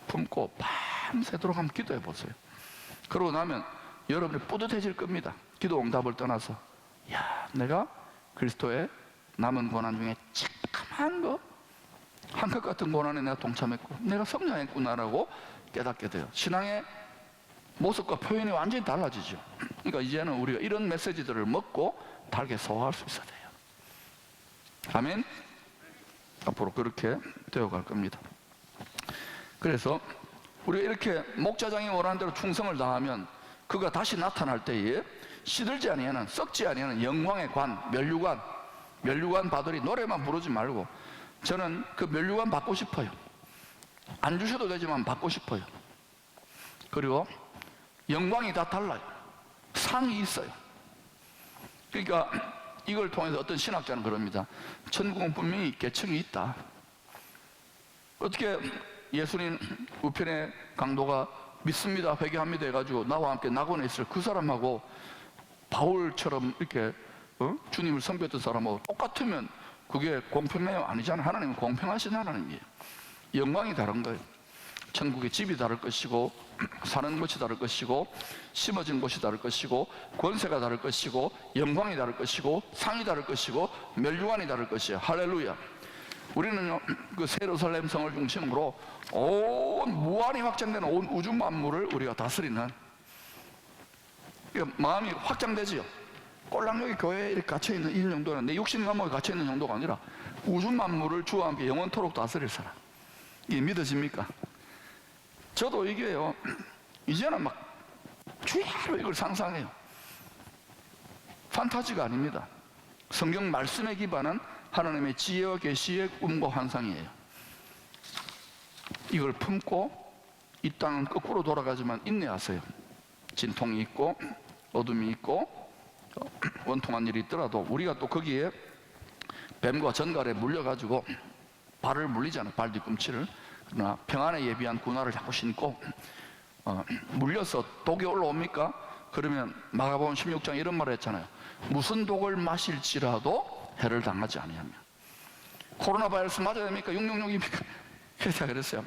품고 밤새도록 한번 기도해 보세요. 그러고 나면 여러분이 뿌듯해질 겁니다. 기도 응답을 떠나서, 야, 내가 그리스도의 남은 고난 중에 쬐까만 거, 한 컷 같은 고난에 내가 동참했고 내가 성장했구나라고 깨닫게 돼요. 신앙의 모습과 표현이 완전히 달라지죠. 그러니까 이제는 우리가 이런 메시지들을 먹고 달게 소화할 수 있어야 돼요. 아멘. 앞으로 그렇게 되어갈 겁니다. 그래서 우리가 이렇게 목자장이 원하는 대로 충성을 다하면 그가 다시 나타날 때에 시들지 아니하는, 썩지 아니하는 영광의 관, 면류관 받으리. 노래만 부르지 말고 저는 그 면류관 받고 싶어요. 안 주셔도 되지만 받고 싶어요. 그리고 영광이 다 달라요. 상이 있어요. 그러니까 이걸 통해서 어떤 신학자는 그럽니다. 천국은 분명히 계층이 있다. 어떻게 예수님 우편의 강도가 믿습니다, 회개합니다 해가지고 나와 함께 낙원에 있을 그 사람하고 바울처럼 이렇게 주님을 섬겼던 사람하고 똑같으면 그게 공평해요? 아니잖아요. 하나님은 공평하신 하나님이에요. 영광이 다른 거예요. 천국의 집이 다를 것이고, 사는 곳이 다를 것이고, 심어진 곳이 다를 것이고, 권세가 다를 것이고, 영광이 다를 것이고, 상이 다를 것이고, 면류관이 다를 것이에요. 할렐루야. 우리는 그 예루살렘 성을 중심으로 온 무한히 확장되는 온 우주 만물을 우리가 다스리는, 마음이 확장되지요. 꼴랑여기 교회에 이렇게 갇혀있는 이 정도는 내 육신 감옥에 갇혀있는 정도가 아니라 우주 만물을 주와 함께 영원토록 다스릴 사람. 이게 믿어집니까? 저도 이게요, 이제는 막 주야로 이걸 상상해요. 판타지가 아닙니다. 성경 말씀에 기반한 하나님의 지혜와 계시의 꿈과 환상이에요. 이걸 품고 이 땅은 거꾸로 돌아가지만 인내하세요. 진통이 있고 어둠이 있고 원통한 일이 있더라도 우리가 또 거기에 뱀과 전갈에 물려가지고 발을 물리잖아요. 발 뒤꿈치를. 그러나 평안에 예비한 군화를 자꾸 신고 물려서 독이 올라옵니까? 그러면 마가복음 16장 이런 말을 했잖아요. 무슨 독을 마실지라도 해를 당하지 아니하며. 코로나 바이러스 맞아야 됩니까? 666입니까? 그래서 그랬어요.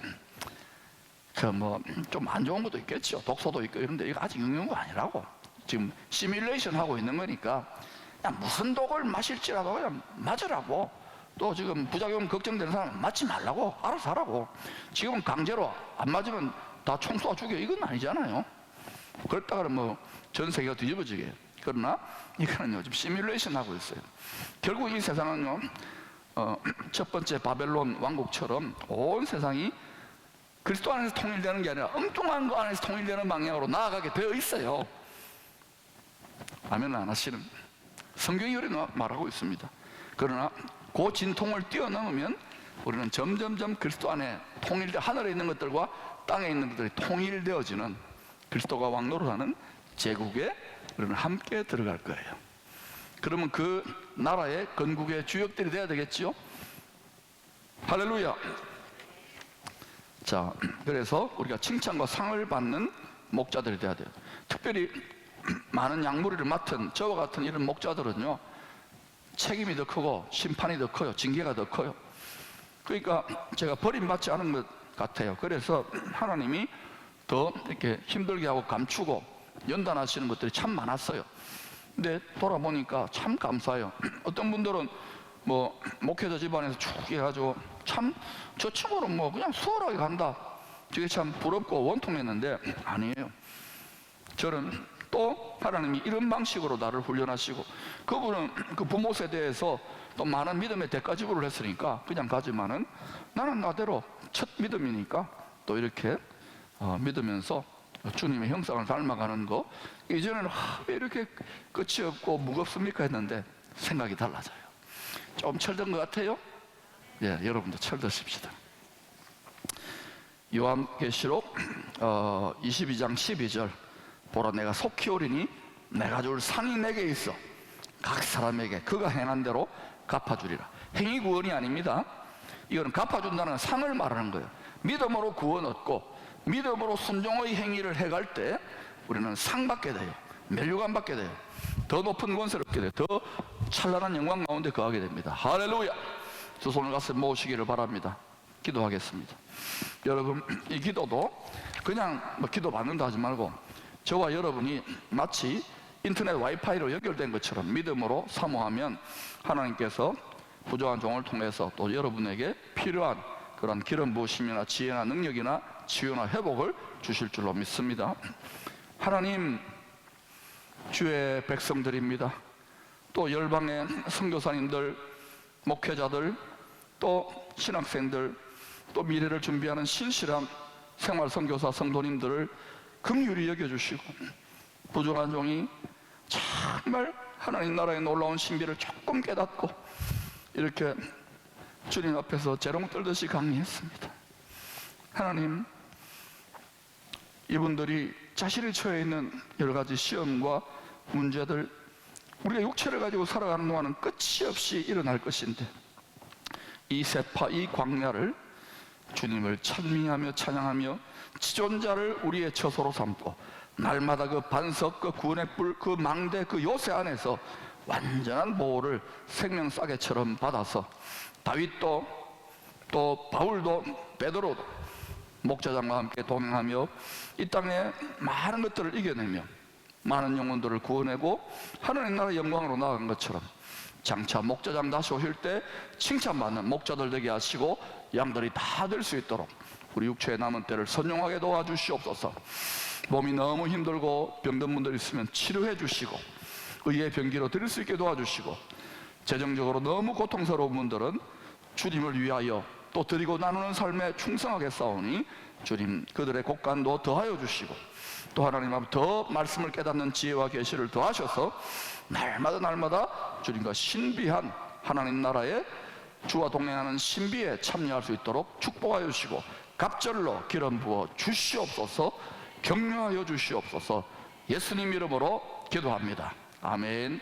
좀 안 좋은 것도 있겠죠. 독소도 있고 이런데 이거 아직 666 아니라고. 지금 시뮬레이션 하고 있는 거니까 그냥 무슨 독을 마실지라도 그냥 맞으라고. 또 지금 부작용 걱정되는 사람은 맞지 말라고. 알아서 하라고. 지금은 강제로 안 맞으면 다 총 쏘아 죽여. 이건 아니잖아요. 그랬다 그러면 전 세계가 뒤집어지게. 그러나 이거는요, 지금 시뮬레이션 하고 있어요. 결국 이 세상은요, 첫 번째 바벨론 왕국처럼 온 세상이 그리스도 안에서 통일되는 게 아니라 엉뚱한 거 안에서 통일되는 방향으로 나아가게 되어 있어요. 아멘 안 하시는? 성경이 그렇게 말하고 있습니다. 그러나 그 진통을 뛰어넘으면 우리는 점점점 그리스도 안에 하늘에 있는 것들과 땅에 있는 것들이 통일되어지는 그리스도가 왕노릇하는 제국에 우리는 함께 들어갈 거예요. 그러면 그 나라의 건국의 주역들이 돼야 되겠지요? 할렐루야. 자, 그래서 우리가 칭찬과 상을 받는 목자들이 돼야 돼요. 특별히 많은 양무리를 맡은 저와 같은 이런 목자들은요, 책임이 더 크고 심판이 더 커요. 징계가 더 커요. 그러니까 제가 버림받지 않은 것 같아요. 그래서 하나님이 더 이렇게 힘들게 하고 감추고 연단하시는 것들이 참 많았어요. 근데 돌아보니까 참 감사해요. 어떤 분들은 목회자 집안에서 쭉 해가지고 참 저 친구는 그냥 수월하게 간다. 저게 참 부럽고 원통했는데 아니에요. 저는 또 하나님이 이런 방식으로 나를 훈련하시고, 그분은 그 부모 세대에서 또 많은 믿음의 대가 지불을 했으니까 그냥 가지만은 나는 나대로 첫 믿음이니까 또 이렇게 믿으면서 주님의 형상을 닮아가는 거, 이전에는 왜 이렇게 끝이 없고 무겁습니까 했는데 생각이 달라져요. 좀 철든 것 같아요? 예, 여러분도 철드십시다. 요한계시록 22장 12절, 보라 내가 속히 오리니 내가 줄 상이 내게 있어 각 사람에게 그가 행한 대로 갚아주리라. 행위 구원이 아닙니다. 이거는 갚아준다는 상을 말하는 거예요. 믿음으로 구원 얻고 믿음으로 순종의 행위를 해갈 때 우리는 상 받게 돼요. 면류관 받게 돼요. 더 높은 권세를 얻게 돼요. 더 찬란한 영광 가운데 거하게 됩니다. 할렐루야. 두 손을 가슴에 모으시기를 바랍니다. 기도하겠습니다. 여러분, 이 기도도 그냥 기도 받는다 하지 말고 저와 여러분이 마치 인터넷 와이파이로 연결된 것처럼 믿음으로 사모하면 하나님께서 부족한 종을 통해서 또 여러분에게 필요한 그런 기름 부으심이나 지혜나 능력이나 치유나 회복을 주실 줄로 믿습니다. 하나님, 주의 백성들입니다. 또 열방의 선교사님들, 목회자들, 또 신학생들, 또 미래를 준비하는 신실한 생활 선교사 성도님들을 긍휼히 여겨주시고 부족한 종이 정말 하나님 나라의 놀라운 신비를 조금 깨닫고 이렇게 주님 앞에서 재롱 떨듯이 강의했습니다. 하나님, 이분들이 자신이 처해 있는 여러 가지 시험과 문제들, 우리가 육체를 가지고 살아가는 동안은 끝이 없이 일어날 것인데 이 세파, 이 광야를 주님을 찬미하며 찬양하며 지존자를 우리의 처소로 삼고 날마다 그 반석, 그 구원의 뿔, 그 망대, 그 요새 안에서 완전한 보호를 생명싸개처럼 받아서 다윗도 또 바울도 베드로도 목자장과 함께 동행하며 이 땅에 많은 것들을 이겨내며 많은 영혼들을 구원하고 하나님 나라의 영광으로 나아간 것처럼 장차 목자장 다시 오실 때 칭찬받는 목자들 되게 하시고 양들이 다 될 수 있도록 우리 육체의 남은 때를 선용하게 도와주시옵소서. 몸이 너무 힘들고 병든 분들 있으면 치료해 주시고 의의 병기로 드릴 수 있게 도와주시고 재정적으로 너무 고통스러운 분들은 주님을 위하여 또 드리고 나누는 삶에 충성하게 싸우니 주님 그들의 곡간도 더하여 주시고 또 하나님 앞에 더 말씀을 깨닫는 지혜와 계시를 더하셔서 날마다 주님과 신비한 하나님 나라의 주와 동행하는 신비에 참여할 수 있도록 축복하여 주시고 갑절로 기름 부어 주시옵소서. 격려하여 주시옵소서. 예수님 이름으로 기도합니다. 아멘.